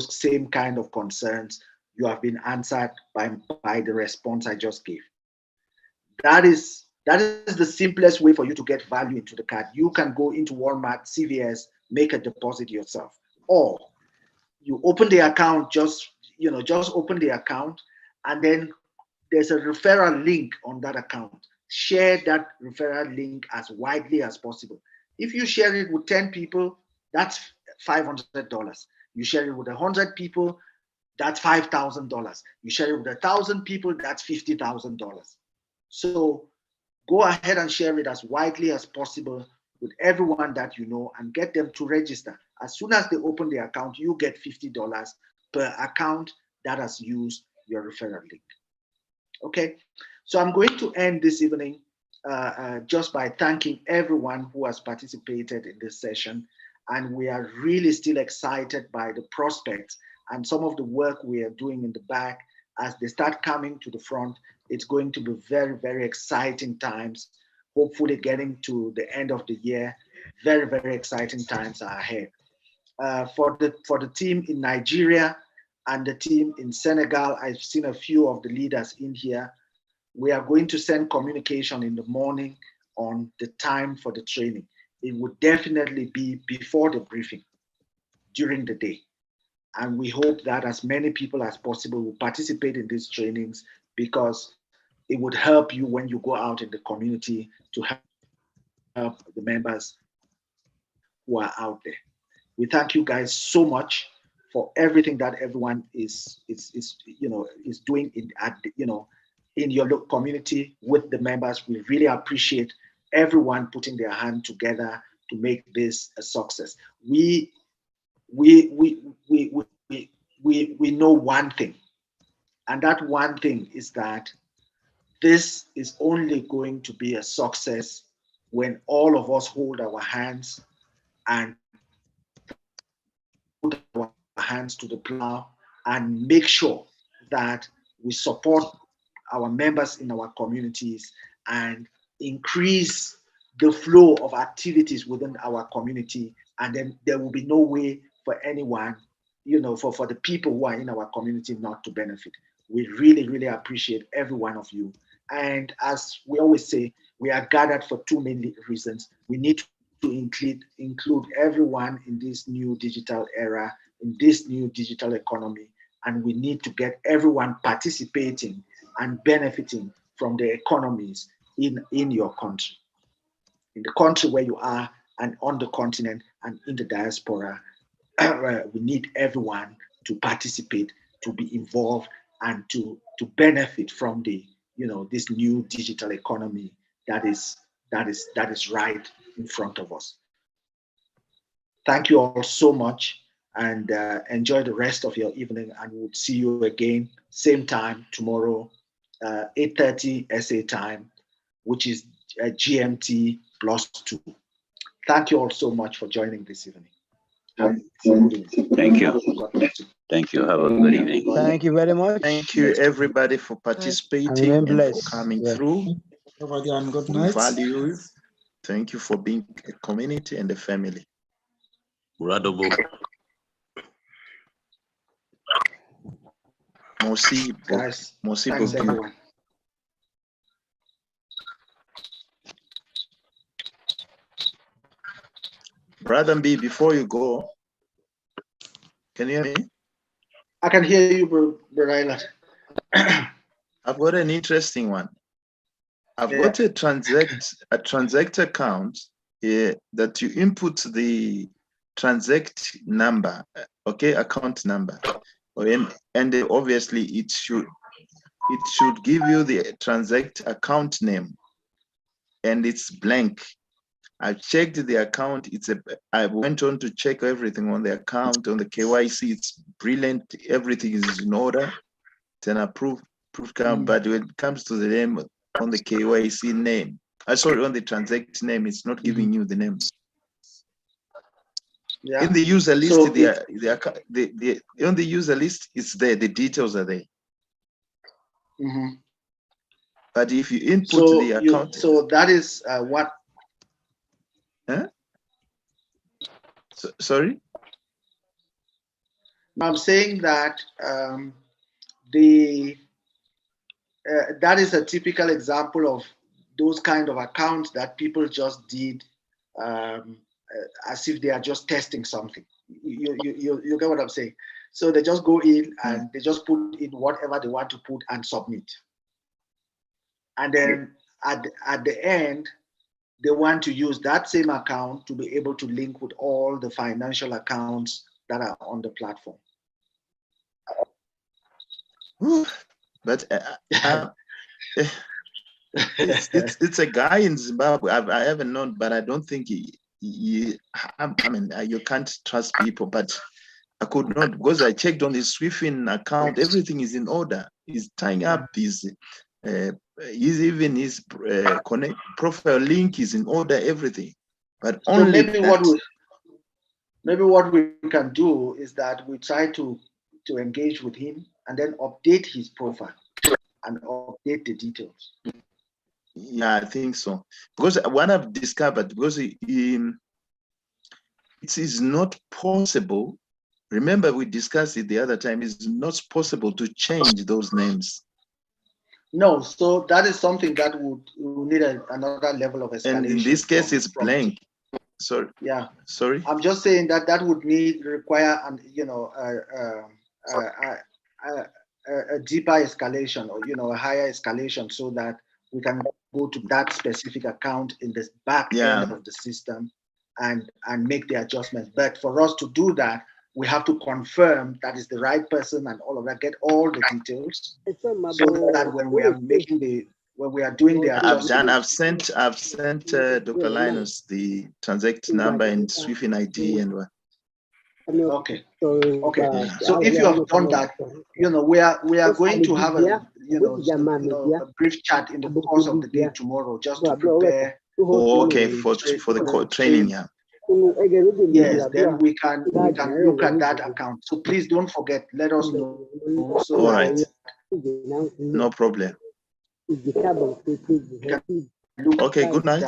same kind of concerns, you have been answered by the response I just gave. That is the simplest way for you to get value into the card. You can go into Walmart, CVS, make a deposit yourself, or you open the account, just open the account, and then there's a referral link on that account. Share that referral link as widely as possible. If you share it with 10 people, that's $500. You share it with 100 people, that's $5,000. You share it with 1,000 people, that's $50,000. So go ahead and share it as widely as possible with everyone that you know and get them to register. As soon as they open the account, you get $50 per account that has used your referral link. Okay, so I'm going to end this evening just by thanking everyone who has participated in this session. And we are really still excited by the prospects and some of the work we are doing in the back. As they start coming to the front, it's going to be very, very exciting times. Hopefully getting to the end of the year, very, very exciting times are ahead. For the team in Nigeria and the team in Senegal, I've seen a few of the leaders in here. We are going to send communication in the morning on the time for the training. It would definitely be before the briefing, during the day. And we hope that as many people as possible will participate in these trainings, because it would help you when you go out in the community to help the members who are out there. We thank you guys so much for everything that everyone is doing in your local community with the members. We really appreciate everyone putting their hand together to make this a success. We know one thing, and that one thing is that this is only going to be a success when all of us hold our hands and put our hands to the plow and make sure that we support our members in our communities and increase the flow of activities within our community. And then there will be no way for anyone, for the people who are in our community not to benefit. We really, really appreciate every one of you. And as we always say, we are gathered for two main reasons. We need to include everyone in this new digital era, in this new digital economy, and we need to get everyone participating and benefiting from the economies in your country, in the country where you are, and on the continent and in the diaspora. We need everyone to participate, to be involved, and to benefit from the this new digital economy that is right in front of us. Thank you all so much. and enjoy the rest of your evening. And we'll see you again, same time tomorrow, 8:30 SA time, which is GMT +2. Thank you all so much for joining this evening. Thank you. Thank you. Have a good evening. Thank you very much. Thank you, everybody, for participating and for coming through. Good We night. value you. Thank you for being a community and a family. Guys, Mosi thanks everyone. Brother B, before you go, can you hear me? I can hear you, Brother. I've got an interesting one. I've got a transact account here that you input the transact number, okay, account number, and obviously it should give you the transact account name, and it's blank. I checked the account. I went on to check everything on the account, on the KYC. It's brilliant. Everything is in order. It's an approved account. But when it comes to the name on the KYC name, sorry, on the transact name, it's not giving you the name. Yeah. In the user list, on the user list, it's there. The details are there. But if you input the account, so that is what. Huh? Sorry? I'm saying that that is a typical example of those kind of accounts that people just did as if they are just testing something. You get what I'm saying? So they just go in and they just put in whatever they want to put and submit. And then at the end, they want to use that same account to be able to link with all the financial accounts that are on the platform. But it's a guy in Zimbabwe. I haven't known, but I don't think I mean, you can't trust people. But I could not, because I checked on his Swifin account. Everything is in order. He's tying up his. Even his connect profile link is in order, everything, but only so maybe what we can do is that we try to engage with him and then update his profile and update the details. Yeah, I think so, because what I've discovered, because it is not possible. Remember, we discussed it the other time. It's not possible to change those names. No, so that is something that would need another level of escalation. And in this case, it's blank. Sorry. Yeah. Sorry. I'm just saying that would require a deeper escalation, or a higher escalation, so that we can go to that specific account in the back end of the system and make the adjustments. But for us to do that, we have to confirm that is the right person and all of that, get all the details, so that when we are doing the adjustment. I've sent Dr. Linus the transact number and Swifin ID and what. Okay. So if you have done that, we are going to have a brief chat in the course of the day tomorrow, just to prepare. For the training, yeah. Yes, then we can look at that account. So please don't forget, let us know. So all right. No problem. Okay, good night.